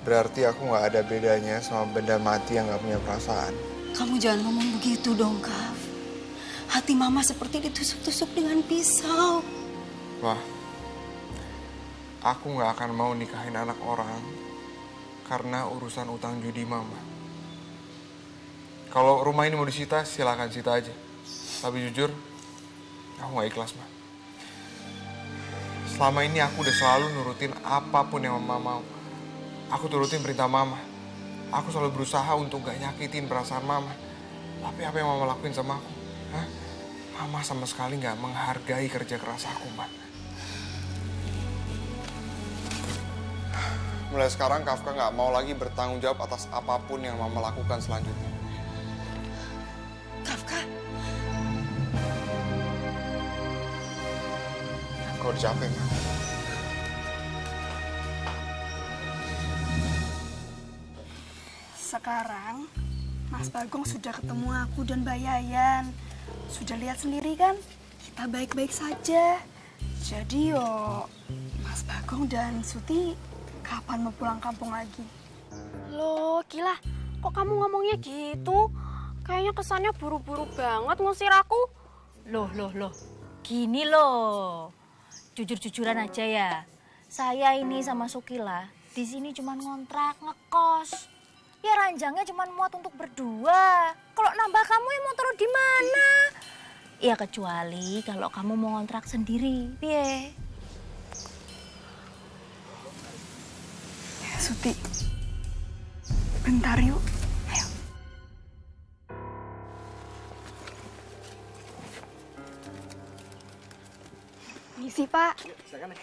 Berarti aku nggak ada bedanya sama benda mati yang nggak punya perasaan. Kamu jangan ngomong begitu dong, Kaf. Hati Mama seperti ditusuk-tusuk dengan pisau. Wah, aku nggak akan mau nikahin anak orang karena urusan utang judi Mama. Kalau rumah ini mau disita, silakan sita aja. Tapi jujur, aku nggak ikhlas, Ma. Selama ini aku udah selalu nurutin apapun yang Mama mau. Aku turutin perintah Mama. Aku selalu berusaha untuk gak nyakitin perasaan Mama. Tapi apa yang Mama lakuin sama aku? Hah? Mama sama sekali gak menghargai kerja keras aku, Mbak. Mulai sekarang Kafka gak mau lagi bertanggung jawab atas apapun yang Mama lakukan selanjutnya. Kafka. Kau udah capek, Ma. Sekarang Mas Bagong sudah ketemu aku dan Mbak Yayan. Sudah lihat sendiri kan, kita baik-baik saja. Jadi yo, Mas Bagong dan Suti kapan mau pulang kampung lagi? Loh, gila. Kok kamu ngomongnya gitu? Kayaknya kesannya buru-buru banget ngusir aku. Loh. Gini loh. Jujur-jujuran aja ya. Saya ini sama Sukila di sini cuma ngontrak ngekos. Ya ranjangnya cuma muat untuk berdua. Kalau nambah kamu ya mau taruh di mana? Ya kecuali kalau kamu mau ngontrak sendiri. Piye? Suti, bentar yuk. Ayo. Misi, Pak. Silakan.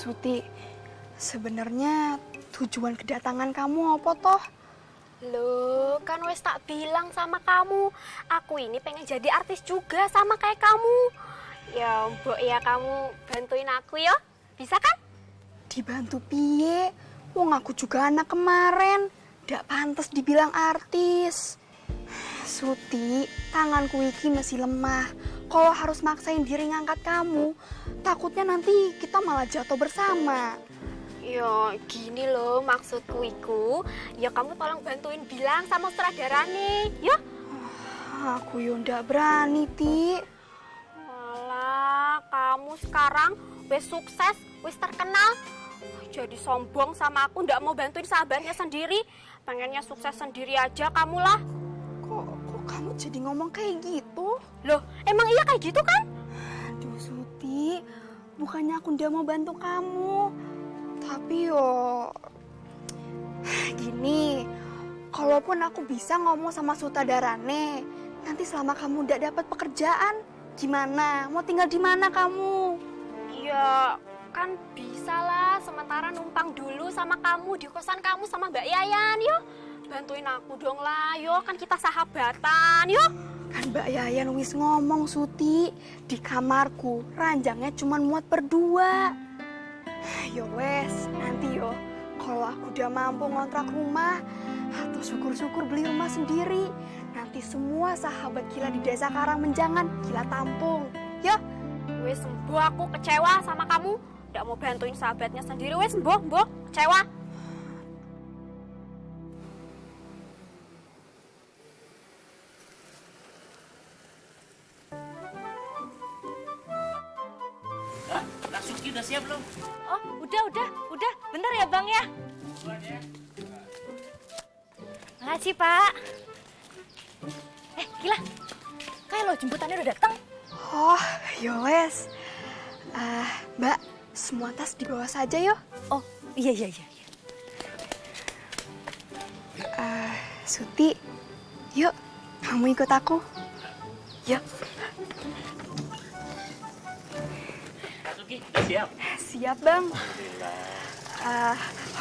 Suti, sebenarnya tujuan kedatangan kamu apa toh? Loh, kan wes tak bilang sama kamu. Aku ini pengen jadi artis juga sama kayak kamu. Ya, Mbok ya kamu bantuin aku ya. Bisa kan? Dibantu piye? Wong aku juga anak kemarin. Ndak pantas dibilang artis. Suti, tanganku iki masih lemah. Kalau harus maksain diri ngangkat kamu, takutnya nanti kita malah jatuh bersama. Ya gini loh maksudku iku. Ya kamu tolong bantuin bilang sama sutradarane, ya. Aku yo ndak berani, Ti. Alah, kamu sekarang wis sukses, wis terkenal. Jadi sombong sama aku, ndak mau bantuin sahabatnya sendiri. Pengennya sukses sendiri aja kamu lah. Kok kamu jadi ngomong kayak gitu? Loh, emang iya kayak gitu kan? Aduh, Suti. Bukannya aku ndak mau bantu kamu. Tapi yo gini, kalaupun aku bisa ngomong sama sutradarane, nanti selama kamu ndak dapat pekerjaan, gimana? Mau tinggal di mana kamu? Ya kan bisa lah, sementara numpang dulu sama kamu di kosan kamu sama Mbak Yayan, yo. Bantuin aku dong lah, yo, kan kita sahabatan, yo. Kan Mbak Yayan wis ngomong, Suti, di kamarku ranjangnya cuma muat berdua. Yo wes, nanti yo, kalau aku udah mampu ngontrak rumah, atau syukur-syukur beli rumah sendiri, nanti semua sahabat gila di desa Karangmenjangan gila tampung, yo. Wes sembuh, aku kecewa sama kamu. Nggak mau bantuin sahabatnya sendiri, wes sembuh, kecewa. Suki udah siap belum? Oh, udah. Bentar ya, Bang ya. Makasih, Pak. Gila. Kayak lo jemputannya udah datang. Oh, yo wes. Mbak, semua tas dibawa saja yo. Oh, iya. Suti, yuk, kamu ikut aku. Yuk. Suki, udah siap? Siap, Bang.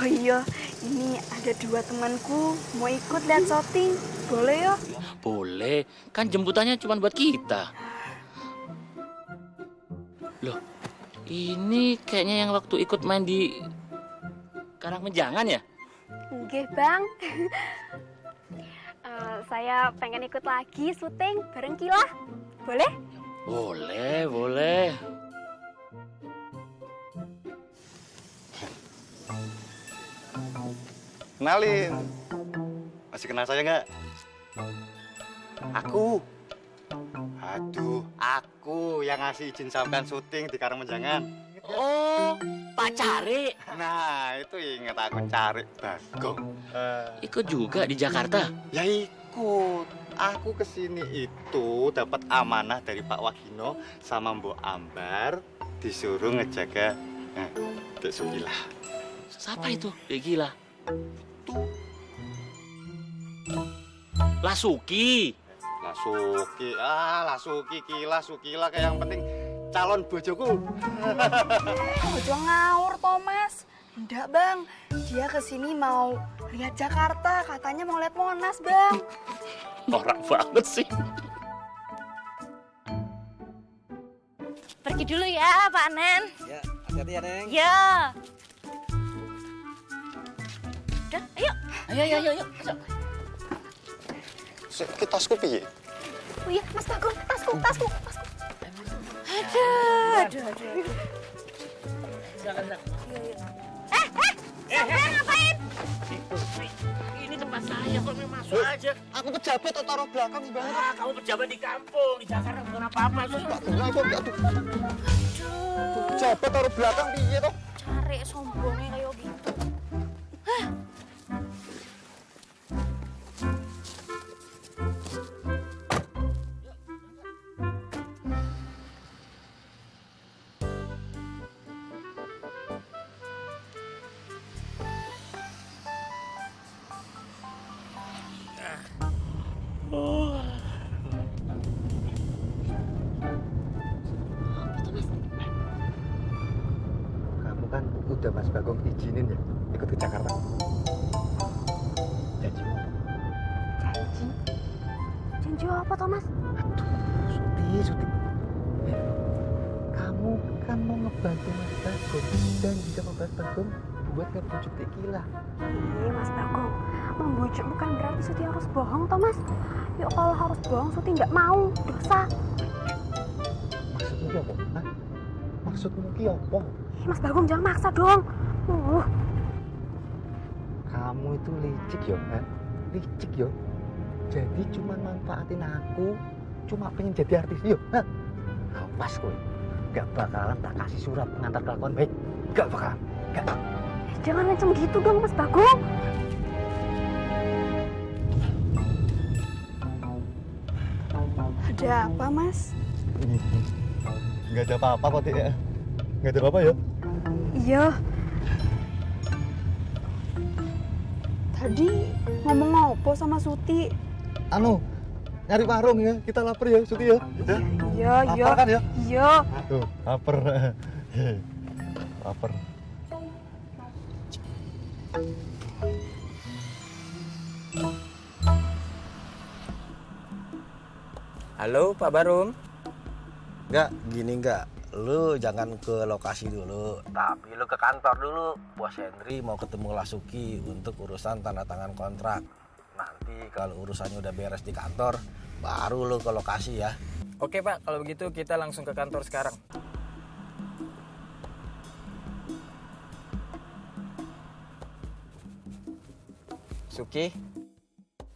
Oh iya, ini ada 2 temanku mau ikut lihat syuting. Boleh yo? Boleh, kan jemputannya cuma buat kita. Loh, ini kayaknya yang waktu ikut main di Karangmenjangan ya? Nggih, Bang. Saya pengen ikut lagi syuting bareng Kila. Boleh? Boleh. Kenalin. Masih kenal saya nggak? Aku. Aduh, aku yang ngasih izin sampean syuting di Karangmenjangan. Oh, Pak Cari. Nah, itu ingat aku Cari Bagong. Ikut juga di Jakarta? Ya ikut. Aku kesini itu dapat amanah dari Pak Wagino sama Mbok Ambar, disuruh ngejaga Dek Sukila. Siapa itu? Dek Gila. Lasuki. Lasuki, Sukila kayak yang penting calon bojoku. Ojo ngawur, Thomas. Enggak, Bang. Dia kesini mau lihat Jakarta, katanya mau lihat Monas, Bang. Norak banget sih. Pergi dulu ya, Pak Nen. Ya, hati-hati ya, Neng. Ya. Udah, ayo. Ayo. Masuk. Kita tasku piye? Oh iya, Mas Bagong, tasku. Aduh. Silakan. Sampai ngapain? Ini tempat saya, kok masuk aja. Aku pejabat atau taruh belakang, Bang. Kamu pejabat di kampung, di Jakarta bukan apa-apa. Pejabat taruh belakang piye toh? Cari sombongnya kayak gitu. Kamu kan udah Mas Bagong izinin ya ikut ke Jakarta. Janjimu apa? Janji apa, Thomas? Suti. Kamu kan mau ngebantu Mas Bagong dan bisa membantu Bagong buat ngebujuk Tekila. Mas Bagong, membujuk bukan berarti Suti harus bohong, Thomas. Yuk, kalau harus bohong, Suti nggak mau, dosa. Maksudmu ki apa? Mas Bagong jangan maksa dong. Kamu itu licik yo, kan? Licik yo. Jadi cuma manfaatin aku, cuma pengen jadi artis yo. Hah? Awas kowe. Gak bakalan tak kasih surat pengantar kelakuan baik. Gak bakalan. Gak. Jangan ngancam gitu dong Mas Bagong. Ada apa, Mas? Gak ada apa-apa kok, Dik. Gak ada apa-apa ya? Iya. Tadi ngomong apa sama Suti? Anu, nyari warung ya. Kita lapar ya, Suti ya. Iya, iya. Lapar kan ya? Iya. Tuh, lapar. Lapar. Halo Pak Barum. Enggak, gini enggak. Lu jangan ke lokasi dulu, tapi lu ke kantor dulu. Bos Henry mau ketemu Lasuki untuk urusan tanda tangan kontrak. Nanti kalau urusannya udah beres di kantor, baru lu ke lokasi ya. Oke Pak, kalau begitu kita langsung ke kantor sekarang. Suki,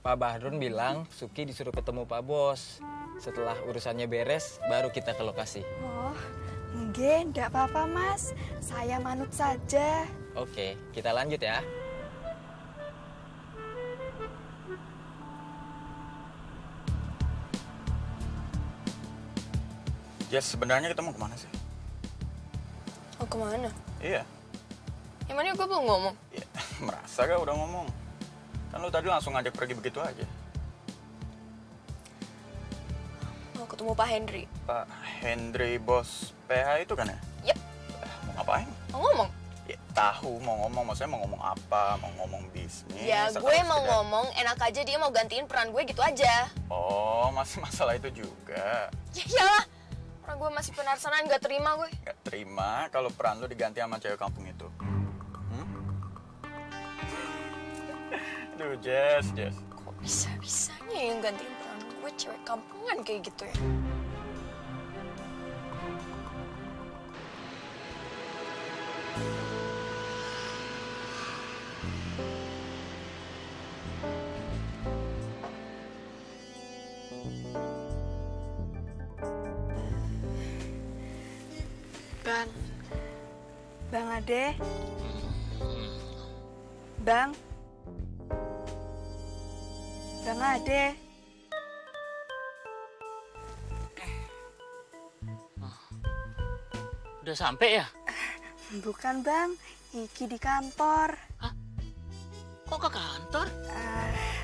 Pak Bahrun bilang Suki disuruh ketemu Pak Bos. Setelah urusannya beres, baru kita ke lokasi. Oh, enggak apa-apa, Mas. Saya manut saja. Oke, kita lanjut ya. Jess, sebenarnya kita mau kemana sih? Oh, kemana? Iya, Emangnya gue belum ngomong? merasa gak udah ngomong? Kan lu tadi langsung ngajak pergi begitu aja. Mau ketemu Pak Henry. Pak Henry, bos PH itu kan ya? Yap. Mau ngapain? Mau ngomong? Ya, tahu mau ngomong, maksudnya mau ngomong apa? Mau ngomong bisnis? Ya, atau gue mau sekedar- ngomong, enak aja dia mau gantiin peran gue gitu aja. Oh, masih masalah itu juga. Ya iyalah, orang gue masih penasaran, gak terima gue. Gak terima kalau peran lu diganti sama cewek kampung itu. Duh, Jess. Kok bisa-bisanya yang gantiin peran gue cewek kampungan kayak gitu ya? Bang Ade. Bang Ade. Udah sampai ya? Bukan, Bang. Iki di kantor. Kok ke kantor?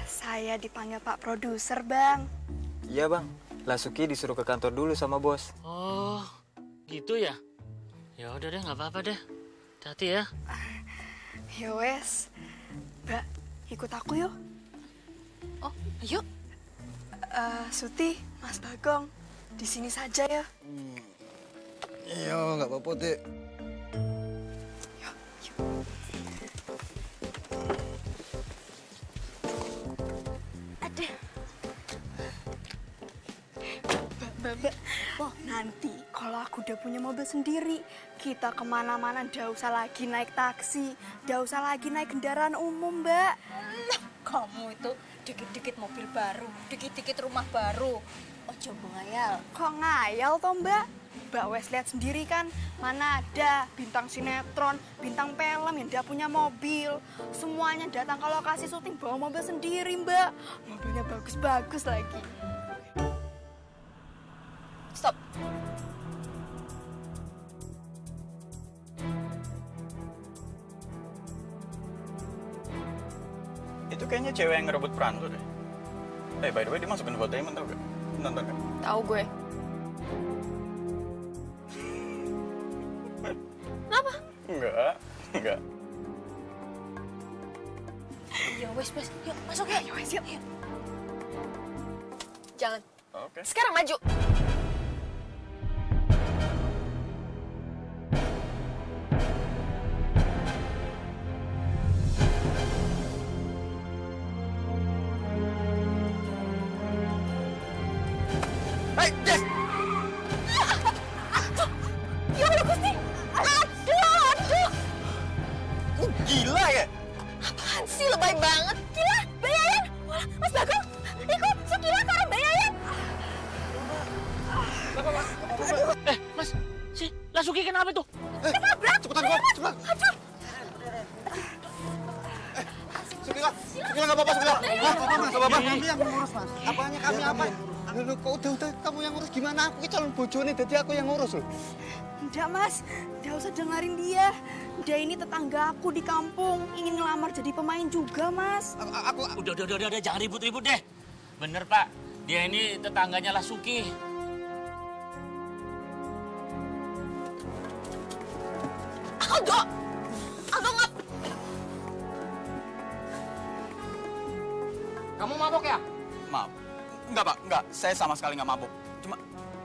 Saya dipanggil Pak Produser, Bang. Iya Bang, Lasuki disuruh ke kantor dulu sama bos. Oh, gitu ya? Ya udah deh, nggak apa-apa deh. Hati-hati ya. Ya wes. Mbak, ikut aku yuk. Oh, yuk. Suti, Mas Bagong, di sini saja ya. Iya, nggak apa-apa, Dik. Mbak, nanti kalau aku udah punya mobil sendiri, kita kemana-mana nggak usah lagi naik taksi, nggak usah lagi naik kendaraan umum, Mbak. Kamu itu dikit-dikit mobil baru, dikit-dikit rumah baru. Ojo ngayal. Kok ngayal toh, Mbak? Mbak Wes lihat sendiri kan, mana ada bintang sinetron, bintang film yang dia punya mobil. Semuanya datang ke lokasi syuting bawa mobil sendiri, Mbak. Mobilnya bagus-bagus lagi. Stop. Itu kayaknya cewek yang ngerebut peran lu deh. By the way, dia masukin infotainment tau gak? Nonton gak? Tahu gue. Kenapa? Enggak. Ya wes, yuk masuk ya. Ya wes, yuk. Jangan. Oke. Sekarang maju. Ya Allah, Gusti. Mas, si Lasuki kenapa itu? Ketabrak! Cepetan gua, cepetan! Sukila nggak apa-apa, Sukila. Nggak apa-apa. Kami yang ngurus, Mas. Apanya kami apa? Aduh, kok udah kamu yang ngurus gimana? Aku ini calon bojone, jadi aku yang ngurus loh. Enggak, Mas. Nggak usah dengerin dia. Dia ini tetangga aku di kampung. Ingin ngelamar jadi pemain juga, Mas. Udah, jangan ribut-ribut deh. Bener, Pak. Dia ini tetangganya Lasuki. Aldo nggak. Kamu mabok ya? Maaf. Enggak, Pak. Enggak. Saya sama sekali nggak mabok. Cuma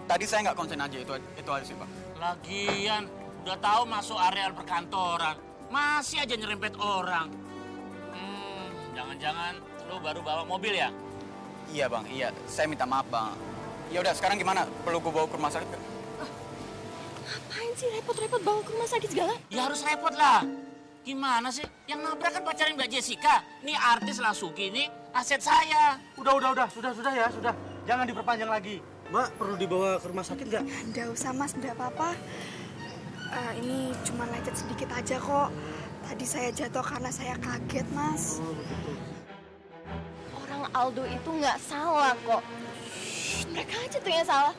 tadi saya nggak konsen aja. Itu aja sih, Pak. Lagian, udah tahu masuk areal perkantoran. Masih aja nyerempet orang. Jangan-jangan lu baru bawa mobil ya? Iya, Bang. Iya. Saya minta maaf, Bang. Ya udah, sekarang gimana? Perlu gue bawa ke rumah sakit? Ngapain sih repot-repot bawa ke rumah sakit segala? Ya harus repot lah. Gimana sih? Yang nabrak kan pacaran Mbak Jessica. Ini artis Lasuki, ini aset saya. Sudah ya, sudah. Jangan diperpanjang lagi. Mbak, perlu dibawa ke rumah sakit nggak? Nggak usah, Mas. Nggak apa-apa. Ini cuma lecet sedikit aja kok. Tadi saya jatuh karena saya kaget, Mas. Orang Aldo itu nggak salah kok. Mereka aja tuh yang salah.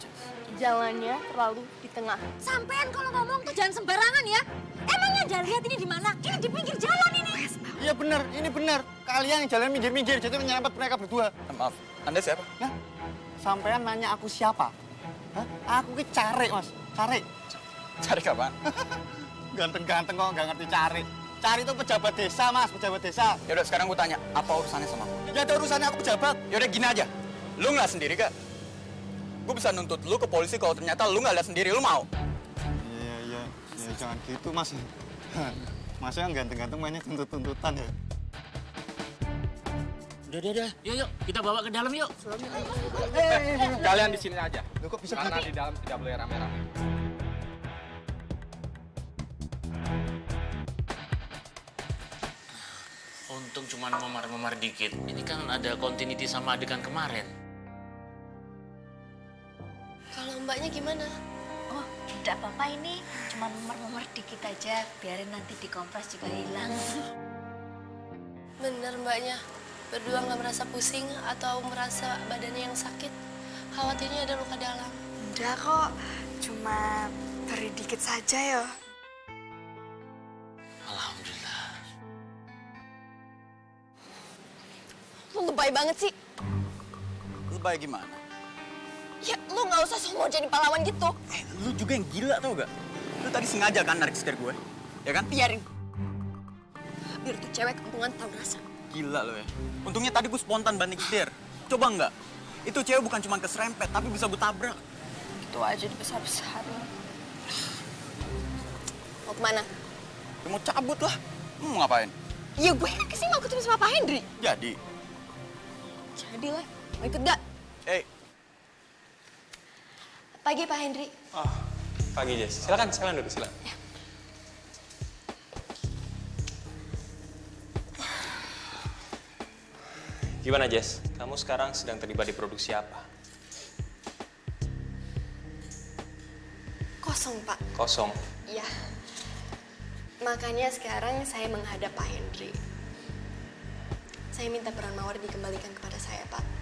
Jalannya terlalu di tengah. Sampean kalau ngomong tuh jangan sembarangan ya. Emangnya jangan lihat ini di mana? Ini di pinggir jalan ini. Iya benar, ini benar. Kalian yang jalan minggir-minggir, jadi menyerempet mereka berdua. Maaf, Anda siapa? Nah, sampean nanya aku siapa? Hah? Aku ki Care, Mas. Care. Cari kapan? Ganteng-ganteng kok nggak ngerti Care. Care itu pejabat desa, Mas, pejabat desa. Ya udah, sekarang gue tanya, apa urusannya sama aku? Ya ada urusannya, aku pejabat. Ya udah gini aja. Lu nggak sendiri, Kak? Gue bisa nuntut lu ke polisi kalau ternyata lu nggak lihat sendiri, lu mau? Iya, jangan gitu, Mas. Masnya yang ganteng-ganteng mainnya tuntut-tuntutan ya. Udah. Yuk, kita bawa ke dalam yuk. Kalian di sini aja. Lu kok bisa Karena gitu? di dalam tidak boleh rame-rame. Untung cuma memar-memar dikit. Ini kan ada continuity sama adegan kemarin. Kalau mbaknya gimana? Oh, tidak apa-apa ini. Cuma memar-memar dikit aja. Biarin nanti dikompres juga hilang. Bener mbaknya. Berdua nggak merasa pusing atau merasa badannya yang sakit. Khawatirnya ada luka dalam. Enggak kok. Cuma perih dikit saja ya. Alhamdulillah. Lu lebay banget sih. Lebay gimana? Ya, lu nggak usah semua jadi pahlawan gitu. Lu juga yang gila tau gak? Lu tadi sengaja kan narik setir gue, ya kan? Biarin. Biar tuh cewek kampungan tahu rasa. Gila lo ya. Untungnya tadi gue spontan banting setir. Coba enggak? Itu cewek bukan cuma keserempet, tapi bisa gue tabrak. Itu aja dibesar-besarin. Mau kemana? Ya mau cabut lah. Lu mau ngapain? Ya gue kan kesini mau ketemu sama Pak Hendri. Jadi? Jadilah. Mau ikut gak? Pagi Pak Hendri. Oh, pagi Jess. Silakan duduk, silakan. Ya. Gimana Jess? Kamu sekarang sedang terlibat di produksi apa? Kosong Pak. Kosong. Iya. Makanya sekarang saya menghadap Pak Hendri. Saya minta peran mawar dikembalikan kepada saya Pak.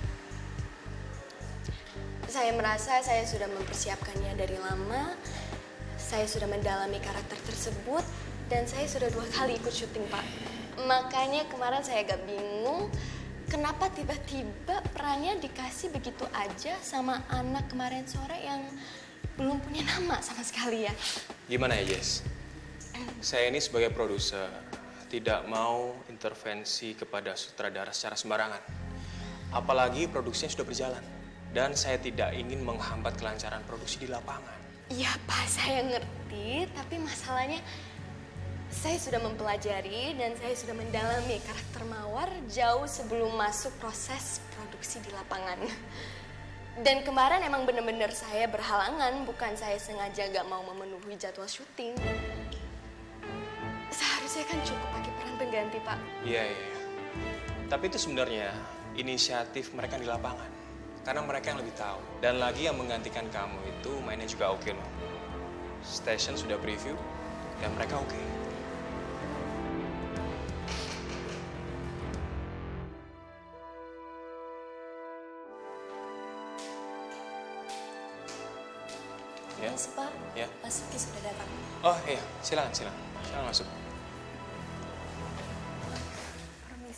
Saya merasa saya sudah mempersiapkannya dari lama. Saya sudah mendalami karakter tersebut. Dan saya sudah 2 kali ikut syuting, Pak. Makanya kemarin saya agak bingung. Kenapa tiba-tiba perannya dikasih begitu aja sama anak kemarin sore yang belum punya nama sama sekali ya. Gimana ya Jess? Saya ini sebagai produser tidak mau intervensi kepada sutradara secara sembarangan. Apalagi produksinya sudah berjalan. Dan saya tidak ingin menghambat kelancaran produksi di lapangan. Iya Pak, saya ngerti. Tapi masalahnya saya sudah mempelajari dan saya sudah mendalami karakter Mawar jauh sebelum masuk proses produksi di lapangan. Dan kemarin emang bener-bener saya berhalangan, bukan saya sengaja gak mau memenuhi jadwal syuting. Seharusnya kan cukup pakai peran pengganti, Pak. Iya. Tapi itu sebenarnya inisiatif mereka di lapangan. Karena mereka yang lebih tahu. Dan lagi yang menggantikan kamu itu mainnya juga oke loh. Station sudah preview dan mereka oke. Ya. Permisi, Pak. Ya. Mas Suki sudah datang. Oh iya, silakan masuk.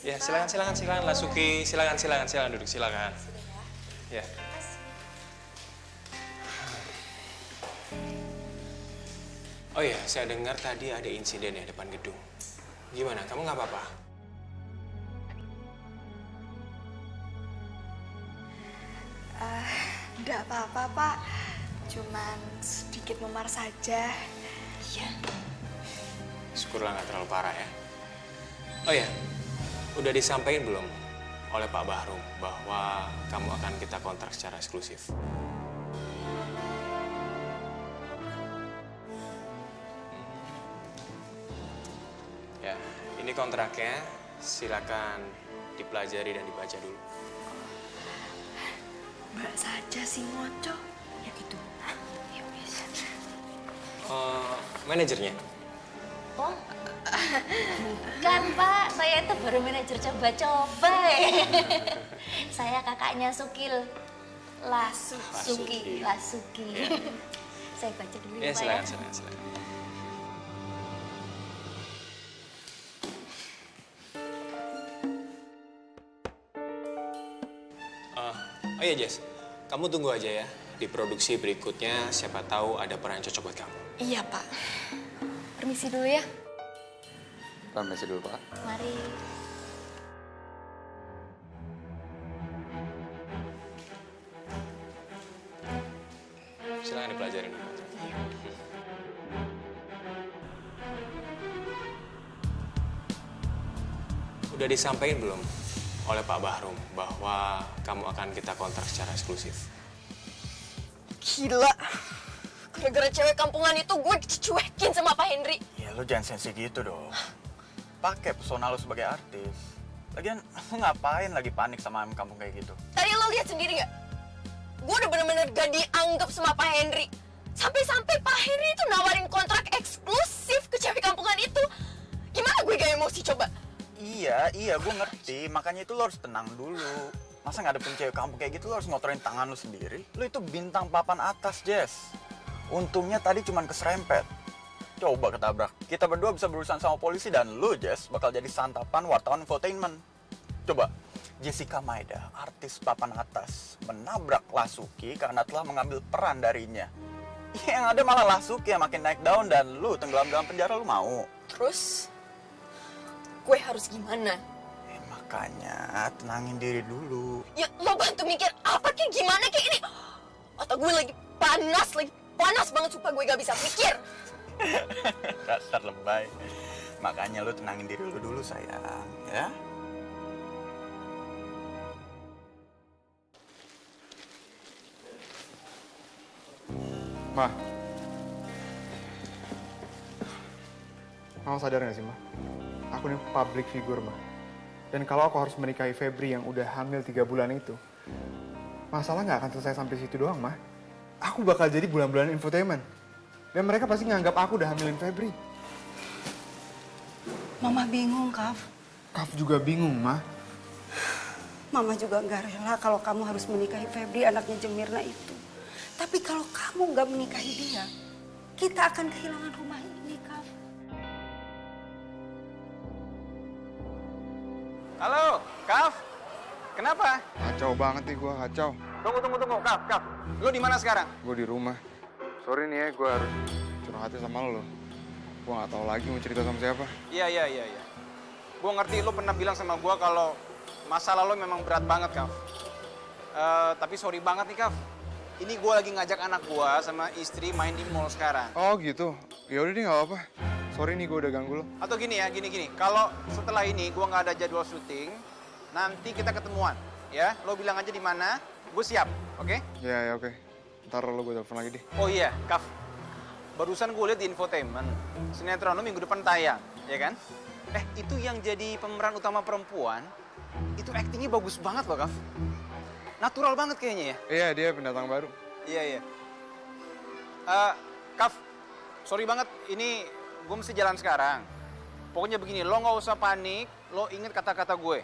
Ya, silakan Lasuki, silakan duduk, silakan. Ya. Oh iya, saya dengar tadi ada insiden ya depan gedung. Gimana, kamu nggak apa-apa? Nggak apa-apa, Pak. Cuman sedikit memar saja. Iya. Syukurlah nggak terlalu parah ya. Oh iya, udah disampaikan belum oleh Pak Bahrum bahwa kamu akan kita kontrak secara eksklusif? Ya, ini kontraknya. Silakan dipelajari dan dibaca dulu. Mbak saja sih ngoco. Ya gitu. Ya bisa. Manajernya? Oh, kan Pak, saya itu baru manajer coba-coba. Saya kakaknya Sukil. Lasuki. Ya. Saya baca dulu Ya, Pak ya. silakan. Oh iya Jess, kamu tunggu aja ya. Di produksi berikutnya siapa tahu ada peran yang cocok buat kamu. Iya, Pak. Permisi dulu ya. Permisi dulu, Pak. Mari. Silakan dipelajarin dulu. Udah disampaikan belum oleh Pak Bahrum bahwa kamu akan kita kontrak secara eksklusif? Gila. Gara-gara cewek kampungan itu gue dicuekin sama Pak Henry. Ya lu jangan sensi gitu dong. Pakai pesona lu sebagai artis. Lagian lu ngapain lagi panik sama ayam kampung kayak gitu? Tadi lo lihat sendiri gak? Gue udah bener-bener gak dianggap sama Pak Henry. Sampai-sampai Pak Henry itu nawarin kontrak eksklusif ke cewek kampungan itu. Gimana gue gak emosi coba? Iya, gue ngerti. Makanya itu lo harus tenang dulu. Masa ngadepin cewek kampung kayak gitu lo harus ngotorin tangan lo sendiri? Lo itu bintang papan atas, Jess. Untungnya tadi cuman keserempet. Coba ketabrak. Kita berdua bisa berurusan sama polisi dan lo, Jess, bakal jadi santapan wartawan infotainment. Coba, Jessica Maida, artis papan atas, menabrak Lasuki karena telah mengambil peran darinya. Yang ada malah Lasuki yang makin naik daun dan lo tenggelam dalam penjara, lo mau? Terus, gue harus gimana? Makanya tenangin diri dulu. Ya lo bantu mikir apa kayak gimana kayak ini. Otak gue lagi panas banget supaya gue gak bisa mikir. Dasar lebay. Makanya lu tenangin diri lu dulu sayang, ya. Ma, kamu sadar gak sih, Ma? Aku nih public figure, Ma. Dan kalau aku harus menikahi Febri yang udah hamil 3 bulan itu, masalah nggak akan selesai sampai situ doang, Ma. Aku bakal jadi bulan-bulan infotainment. Dan mereka pasti nganggap aku udah hamilin Febri. Mama bingung, Kaf. Kaf juga bingung, Ma. Mama juga nggak rela kalau kamu harus menikahi Febri, anaknya Jeng Mirna itu. Tapi kalau kamu nggak menikahi dia, kita akan kehilangan rumah ini, Kaf. Halo, Kaf. Kenapa? Kacau banget nih gua, kacau. Tunggu, Kaf. Lu di mana sekarang? Gue di rumah. Sorry nih ya, gue harus curhatin sama lo. Gue gak tahu lagi mau cerita sama siapa. Iya. Gue ngerti lu pernah bilang sama gue kalau masalah lo memang berat banget, Kaf. Tapi sorry banget nih, Kaf. Ini gue lagi ngajak anak gue sama istri main di mall sekarang. Oh gitu? Ya udah deh, gak apa-apa. Sorry nih gue udah ganggu lo. Atau gini. Kalau setelah ini gue nggak ada jadwal syuting, nanti kita ketemuan, ya. Lo bilang aja di mana, gue siap, oke? Ya, oke. Ntar lo gue telepon lagi deh. Oh iya, Kaf. Barusan gue lihat di infotainment, sinetron lo minggu depan tayang, ya kan? Itu yang jadi pemeran utama perempuan, itu aktingnya bagus banget loh, Kaf. Natural banget kayaknya ya. Iya, dia pendatang baru. Iya. Kaf, sorry banget, ini gue mesti jalan sekarang. Pokoknya begini, lo nggak usah panik, lo inget kata-kata gue.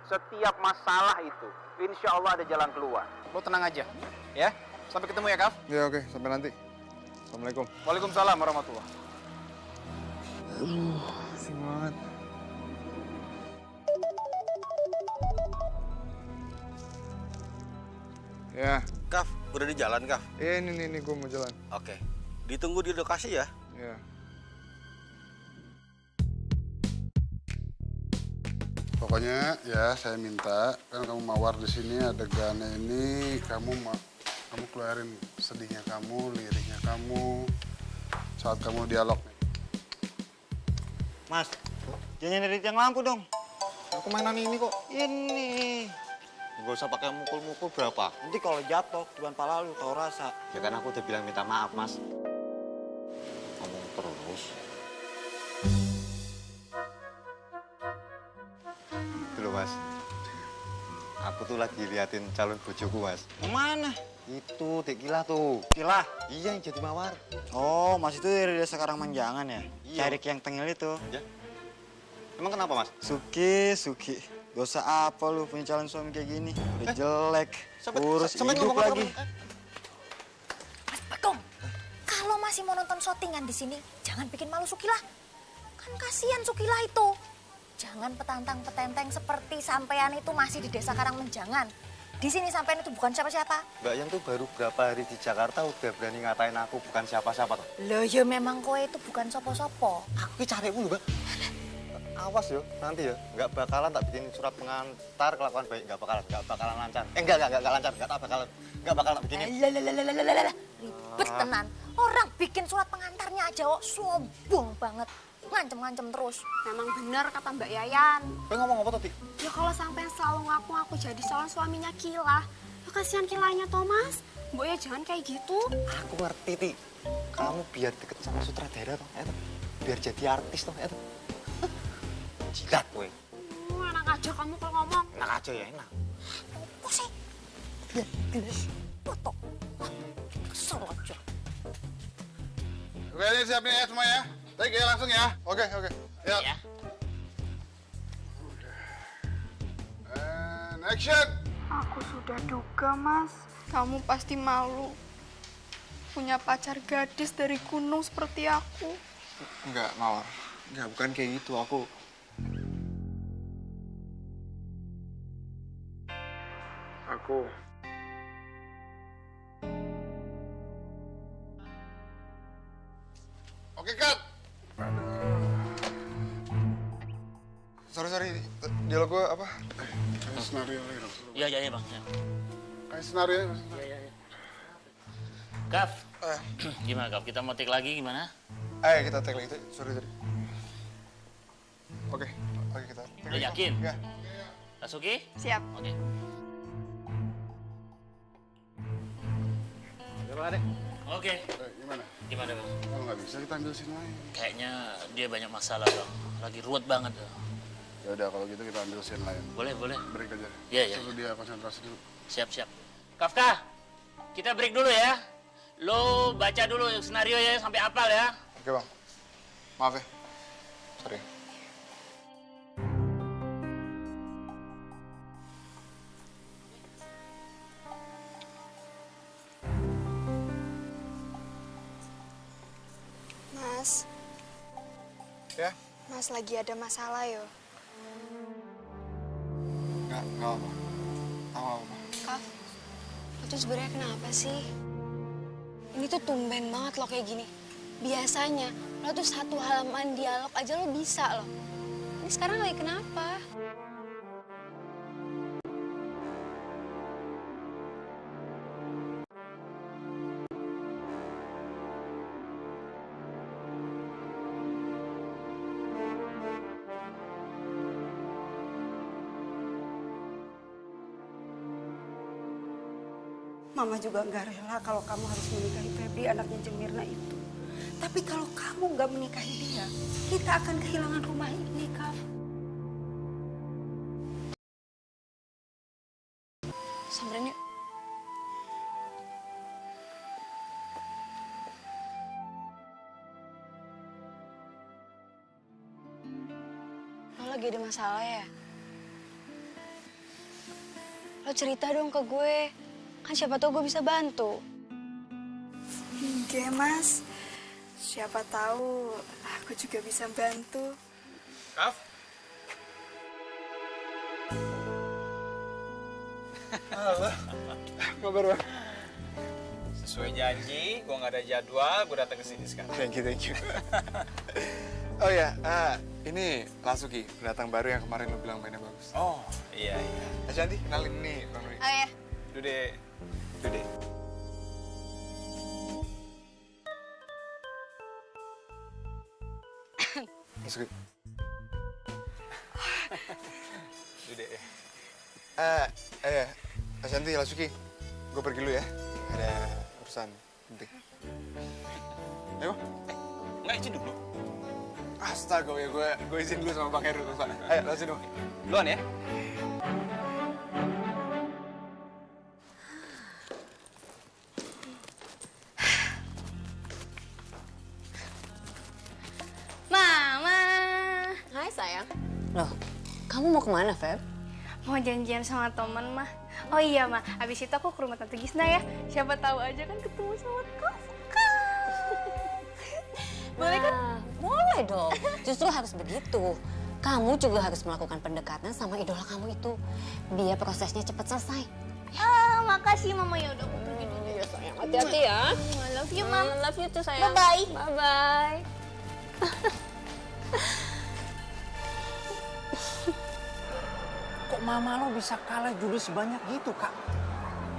Setiap masalah itu, insya Allah ada jalan keluar. Lo tenang aja, ya. Sampai ketemu ya, Kaf. Ya oke, sampai nanti. Assalamualaikum. Waalaikumsalam warahmatullah. Pusing banget. Ya. Kaf, udah di jalan, Kaf? Iya, ini gue mau jalan. Oke. Ditunggu di lokasi ya? Iya. Pokoknya ya saya minta kan kamu mawar di sini adegannya ini kamu keluarin sedihnya kamu, liriknya kamu saat kamu dialog. Mas, jangan nyari yang lampu dong. Aku mainan ini kok. Ini. Gak usah pakai mukul-mukul berapa. Nanti kalau jatuh, depan pala lu tau rasa. Ya kan aku udah bilang minta maaf, Mas. Ngomong terus. Itu loh, Mas. Aku tuh lagi liatin calon bojoku, Mas. Mana? Itu, Dek Kila tuh. Kila? Iya, yang jadi mawar. Oh, Mas itu dari desa Karangmanjangan ya? Iya. Cari yang tengil itu. Ya. Emang kenapa, Mas? Suki. Dosa apa lu punya calon suami kayak gini? Udah jelek, urus hidup lagi. Mas Bagong, kalau masih mau nonton syutingan di sini, jangan bikin malu Sukila. Kan kasihan Sukila itu. Jangan petantang-petenteng seperti sampean itu masih di desa Karangmenjangan. Di sini sampean itu bukan siapa-siapa. Mbak Yang tuh baru berapa hari di Jakarta udah berani ngatain aku bukan siapa-siapa tuh. Loh ya memang kowe itu bukan sopo-sopo. Aku cari mulu, Mbak. Awas yo, nanti ya, nggak bakalan tak bikin surat pengantar kelakuan baik, nggak bakalan lancar. Enggak lancar, nggak bakal tak bikinin. Ribet tenan. Orang bikin surat pengantarnya aja kok sombong banget. Ngancem-ngancem terus. Memang benar kata Mbak Yayan. Kowe ngomong apa tadi? Ya kalau sampai selalu ngaku aku jadi calon suaminya Kila, ya kasihan Kilanya Thomas. Mbok ya jangan kayak gitu. Aku ngerti, Ti. Kamu biar deket sama sutradara toh, biar jadi artis toh, jilat kowe. Enak aja kamu kalau ngomong. Enak aja ya, enak. Apa sih? Foto. Kesel aja. Oke, ini siapin ya semua ya. Take ya langsung ya. Oke. Ya. And action. Aku sudah duga, Mas. Kamu pasti malu. Punya pacar gadis dari gunung seperti aku. Enggak, Mawar. Enggak, bukan kayak gitu. Aku Oke, cut. Sorry, dialog gue apa? Kayak senario lagi dong. Iya, Bang. Ya. Kayak senario. Iya. Kaf, gimana Kaf? Kita mau take lagi gimana? Ayo kita take lagi. Sorry. Oke, kita take Udah lagi. yakin? Ya. Tasuki? Siap. Oke. Coba, Dek. Oke. Gimana? Gimana, Bang? Kalau nggak bisa kita ambil scene lain. Kayaknya dia banyak masalah, Bang. Lagi ruwet banget. Ya udah kalau gitu kita ambil scene lain. Boleh. Break aja. Iya. Suruh dia konsentrasi dulu. Siap. Kafka, kita break dulu ya. Lo baca dulu skenario ya sampai hafal ya. Oke, Bang. Maaf ya. Sorry. Mas. Ya? Mas lagi ada masalah yo. Enggak apa. Apa. Kaf, lo tuh sebenarnya kenapa sih? Ini tuh tumben banget lo kayak gini. Biasanya lo tuh satu halaman dialog aja lo bisa lo. Ini sekarang lagi kenapa? Mama juga nggak rela kalau kamu harus menikahi Febri, anaknya Jeng Mirna itu. Tapi kalau kamu nggak menikahi dia, kita akan kehilangan rumah ini, Kaf. Samperin yuk. lagi ada masalah ya? Lo cerita dong ke gue, kan siapa tahu gue bisa bantu. Enggak, Mas. Siapa tahu aku juga bisa bantu. Kaf? Halo. Kabar, Bang? Sesuai janji, gue nggak ada jadwal, gue datang ke sini sekarang. Thank you. Oh ya, ini Lasuki, pendatang baru yang kemarin lo bilang mainnya bagus. Oh, iya. Ashanti, kenalin nih Bang Rui. Oh ya. Dude. Lasuki. Dude. Ashanti, Lasuki, gue pergi dulu ya. Ada urusan penting. Ayo. Nggak izin dulu. Astaga, ya gue izin dulu sama Bang Heru. Ayo, lo sini. Duluan ya. Mama. Hai sayang. Loh, kamu mau kemana, Feb? Mau janjian sama temen, Mah. Oh iya, Mah. Habis itu aku ke rumah Tante Gisna ya. Siapa tahu aja kan ketemu sama Kafka. Boleh kan? Boleh dong. Justru harus begitu. Kamu juga harus melakukan pendekatan sama idola kamu itu. Biar prosesnya cepat selesai. Makasih, Mama. Ya udah, aku pergi dulu ya, sayang. Hati-hati ya. I love you, Mam. Love you too, sayang. Bye-bye. Bye-bye. Kok mama lo bisa kalah judi sebanyak gitu, Kak?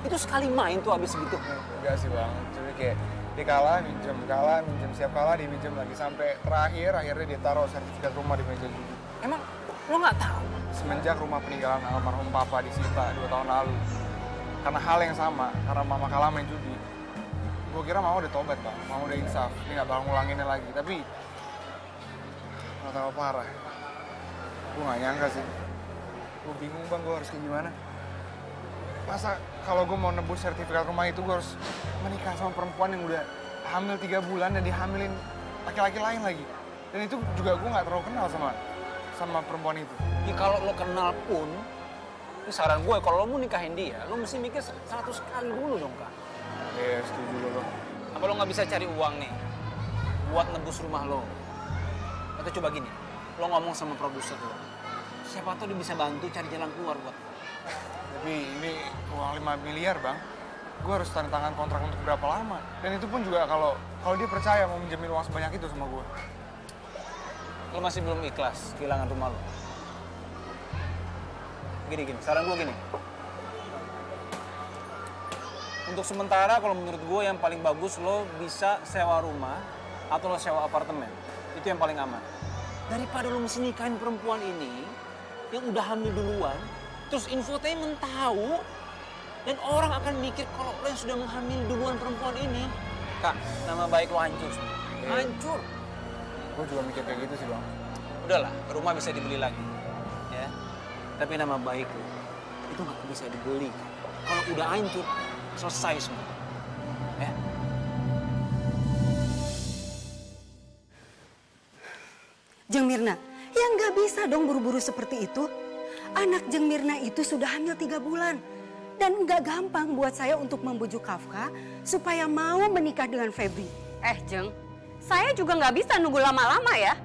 Itu sekali main tuh habis gitu. Enggak sih, Bang. Cuma kayak dia kalah, minjem, siap kalah, dia minjem lagi. Sampai akhirnya dia taruh sertifikat rumah di meja judi. Emang lo nggak tahu? Semenjak rumah peninggalan almarhum Papa disita 2 tahun lalu. Karena hal yang sama, karena mama kalah main judi. Gue kira mama udah tobat, Bang. Mama udah insaf, dia nggak bakal ngulanginnya lagi. Tapi nggak tahu parah. Gue nggak nyangka sih. Gue bingung, Bang, gue harus kayak gimana. Masa kalau gue mau nebus sertifikat rumah itu gue harus menikah sama perempuan yang udah hamil 3 bulan dan dihamilin laki-laki lain lagi. Dan itu juga gue nggak terlalu kenal sama perempuan itu. Ya kalau lo kenal pun, ini saran gue, kalau lo mau nikahin dia, lo mesti mikir 100 kali dulu dong, Kak. Iya, setuju lo. Apa lo nggak bisa cari uang nih buat nebus rumah lo? Atau coba gini, lo ngomong sama produser lo. Siapa tahu dia bisa bantu cari jalan keluar buat lo. Tapi ini uang 5 miliar, Bang. Gue harus tanda tangan kontrak untuk berapa lama. Dan itu pun juga kalau dia percaya mau minjemin uang sebanyak itu sama gue. Lo masih belum ikhlas kehilangan rumah lo. Gini, saran gue gini. Untuk sementara kalau menurut gue yang paling bagus lo bisa sewa rumah atau lo sewa apartemen. Itu yang paling aman. Daripada lo mesti nikahin perempuan ini yang udah hamil duluan, terus infotainment tahu, dan orang akan mikir kalau lo yang sudah menghamil duluan perempuan ini. Kak, nama baik lo hancur semua. Hancur. Gue juga mikir kayak gitu sih, Bang. Udahlah, rumah bisa dibeli lagi. Ya. Tapi nama baik lo, itu nggak bisa dibeli. Kalau udah hancur, selesai semua. Ya. Jeng Mirna, ya nggak bisa dong buru-buru seperti itu. Anak Jeng Mirna itu sudah hamil 3 bulan. Dan nggak gampang buat saya untuk membujuk Kafka supaya mau menikah dengan Febri. Jeng, saya juga nggak bisa nunggu lama-lama ya.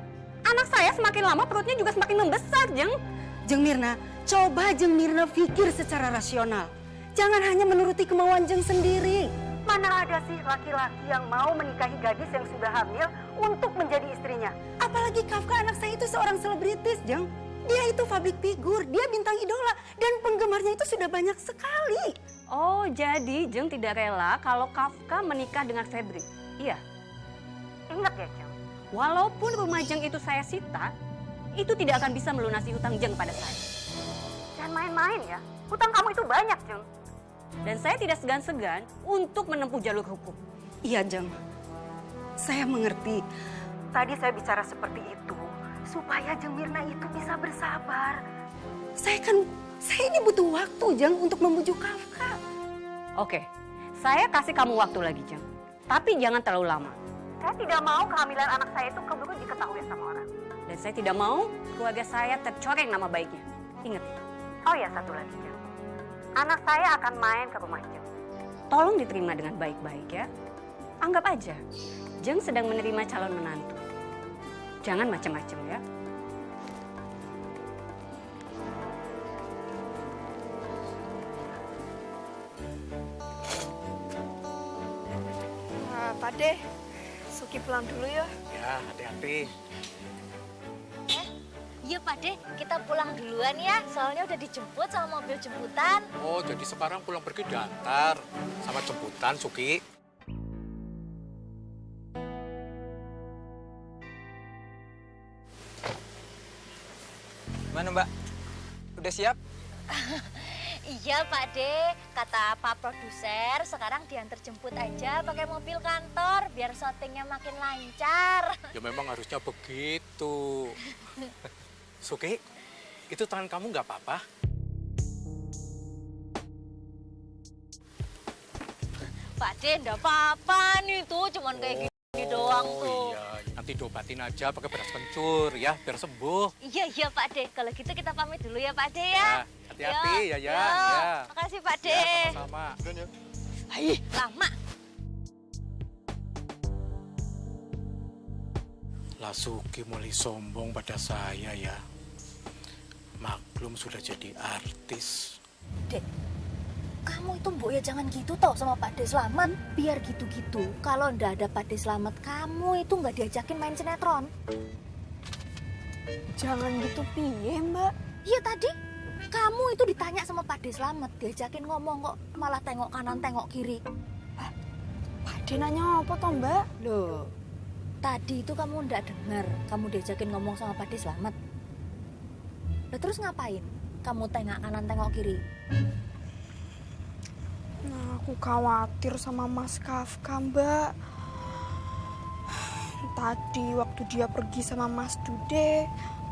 Anak saya semakin lama perutnya juga semakin membesar, Jeng. Jeng Mirna, coba Jeng Mirna pikir secara rasional. Jangan hanya menuruti kemauan Jeng sendiri. Mana ada sih laki-laki yang mau menikahi gadis yang sudah hamil untuk menjadi istrinya? Apalagi Kafka, anak saya itu seorang selebritis, Jeng. Dia itu public figure, dia bintang idola, dan penggemarnya itu sudah banyak sekali. Oh, jadi Jeng tidak rela kalau Kafka menikah dengan Febri? Iya. Ingat ya, Jeng. Walaupun rumah Jeng itu saya sita, itu tidak akan bisa melunasi hutang Jeng pada saya. Jangan main-main ya. Hutang kamu itu banyak, Jeng. Dan saya tidak segan-segan untuk menempuh jalur hukum. Iya, Jeng. Saya mengerti. Tadi saya bicara seperti itu supaya Jeng Mirna itu bisa bersabar. Saya ini butuh waktu, Jeng, untuk membujuk Kafka. Oke, saya kasih kamu waktu lagi, Jeng. Tapi jangan terlalu lama. Saya tidak mau kehamilan anak saya itu keburu diketahui sama orang. Dan saya tidak mau keluarga saya tercoreng nama baiknya. Ingat itu. Oh ya, satu lagi, Jeng. Anak saya akan main ke rumah Jeng. Tolong diterima dengan baik-baik ya. Anggap aja, Jeng sedang menerima calon menantu. Jangan macam-macam ya. Pak De, Suki pulang dulu ya. Ya, hati-hati. Iya Pak De, kita pulang duluan ya. Soalnya udah dijemput sama mobil jemputan. Oh, jadi sekarang pulang pergi diantar sama jemputan, Suki. Gimana Mbak? Udah siap? Iya Pak De, kata Pak Produser sekarang diantar jemput aja pakai mobil kantor biar syutingnya makin lancar. Ya memang harusnya begitu. Suki, itu tangan kamu nggak apa-apa? Pak De, enggak apa-apa nih tuh, cuman kayak gini doang tuh. Iya, nanti diobatin aja pakai beras kencur ya, biar sembuh. Iya Pak De, kalau gitu kita pamit dulu ya Pak De ya. Hati-hati ya. Yo. Ya. Makasih Pak De. Ya, sama-sama. Hai, lama. Lah Suki mulai sombong pada saya ya. Maklum sudah jadi artis. Dek, kamu itu Mbok ya jangan gitu toh sama Pak De Slamet. Biar gitu-gitu, kalau ndak ada Pak De Slamet, kamu itu nggak diajakin main sinetron. Jangan gitu piye, Mbak? Iya tadi, kamu itu ditanya sama Pak De Slamet, diajakin ngomong kok malah tengok kanan tengok kiri. Pak De nanya apa toh, Mbak? Loh, tadi itu kamu ndak dengar, kamu diajakin ngomong sama Pak De Slamet. Lah terus ngapain? Kamu tengok kanan tengok kiri. Nah, aku khawatir sama Mas Kafka, Mbak. Tadi waktu dia pergi sama Mas Dude,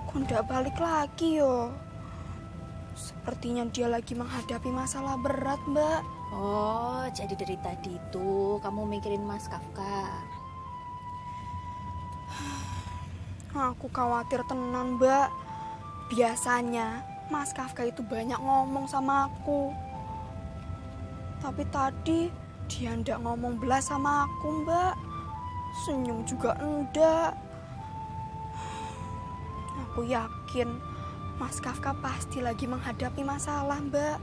kok ndak balik lagi yo? Sepertinya dia lagi menghadapi masalah berat, Mbak. Oh, jadi dari tadi itu kamu mikirin Mas Kafka. Aku khawatir tenan, Mbak. Biasanya Mas Kafka itu banyak ngomong sama aku. Tapi tadi dia ndak ngomong belas sama aku, Mbak. Senyum juga enggak. Aku yakin Mas Kafka pasti lagi menghadapi masalah, Mbak.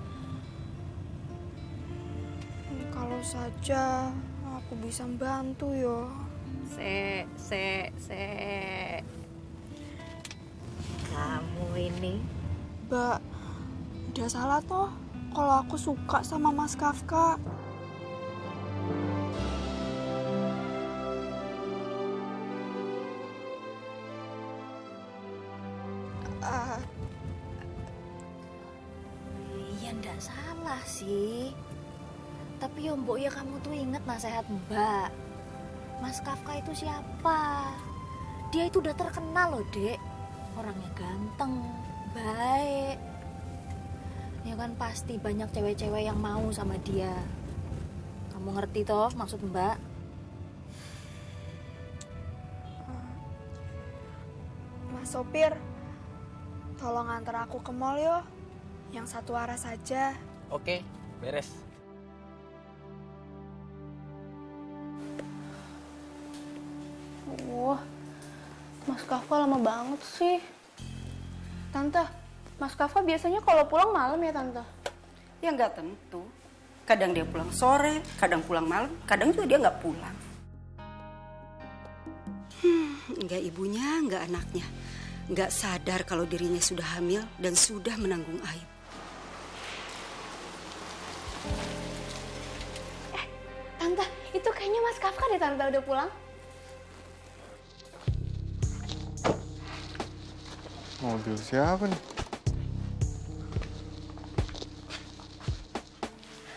Kalau saja aku bisa membantu yo. Kamu ini, Mbak, udah salah toh kalau aku suka sama Mas Kafka. Iya ndak salah sih. Tapi ya Mbok ya kamu tuh inget nasihat Mbak. Mas Kafka itu siapa? Dia itu udah terkenal loh, Dek. Orangnya ganteng, baik. Ya kan pasti banyak cewek-cewek yang mau sama dia. Kamu ngerti toh maksud Mbak? Mas sopir, tolong antar aku ke mall yo. Yang satu arah saja. Oke, beres. Wah, Mas Kafka lama banget sih. Tante, Mas Kafka biasanya kalau pulang malam ya, Tante? Ya nggak tentu. Kadang dia pulang sore, kadang pulang malam, kadang juga dia nggak pulang. Nggak ibunya, nggak anaknya. Nggak sadar kalau dirinya sudah hamil dan sudah menanggung aib. Tante, itu kayaknya Mas Kafka deh, Tante udah pulang. Mobil siapa nih?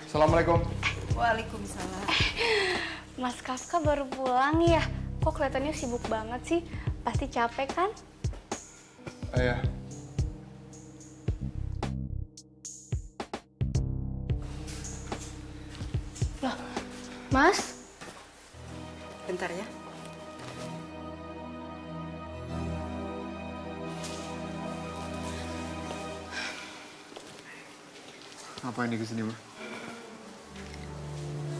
Assalamualaikum. Waalaikumsalam. Mas Kafka baru pulang ya? Kok kelihatannya sibuk banget sih? Pasti capek kan? Iya. Loh, Mas? Bentar ya. Ngapain dia kesini, Ma?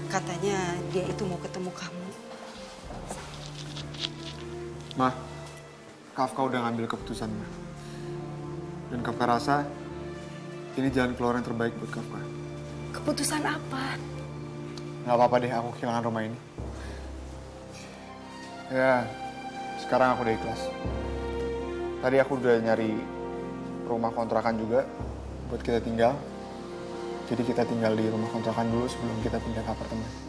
Katanya dia itu mau ketemu kamu. Ma, Kafka udah ngambil keputusan, Ma. Dan Kafka rasa ini jalan keluar yang terbaik buat Kafka. Keputusan apa? Gak apa-apa deh aku kehilangan rumah ini. Ya, sekarang aku udah ikhlas. Tadi aku udah nyari rumah kontrakan juga buat kita tinggal. Jadi kita tinggal di rumah kontrakan dulu sebelum kita pindah ke apartemen.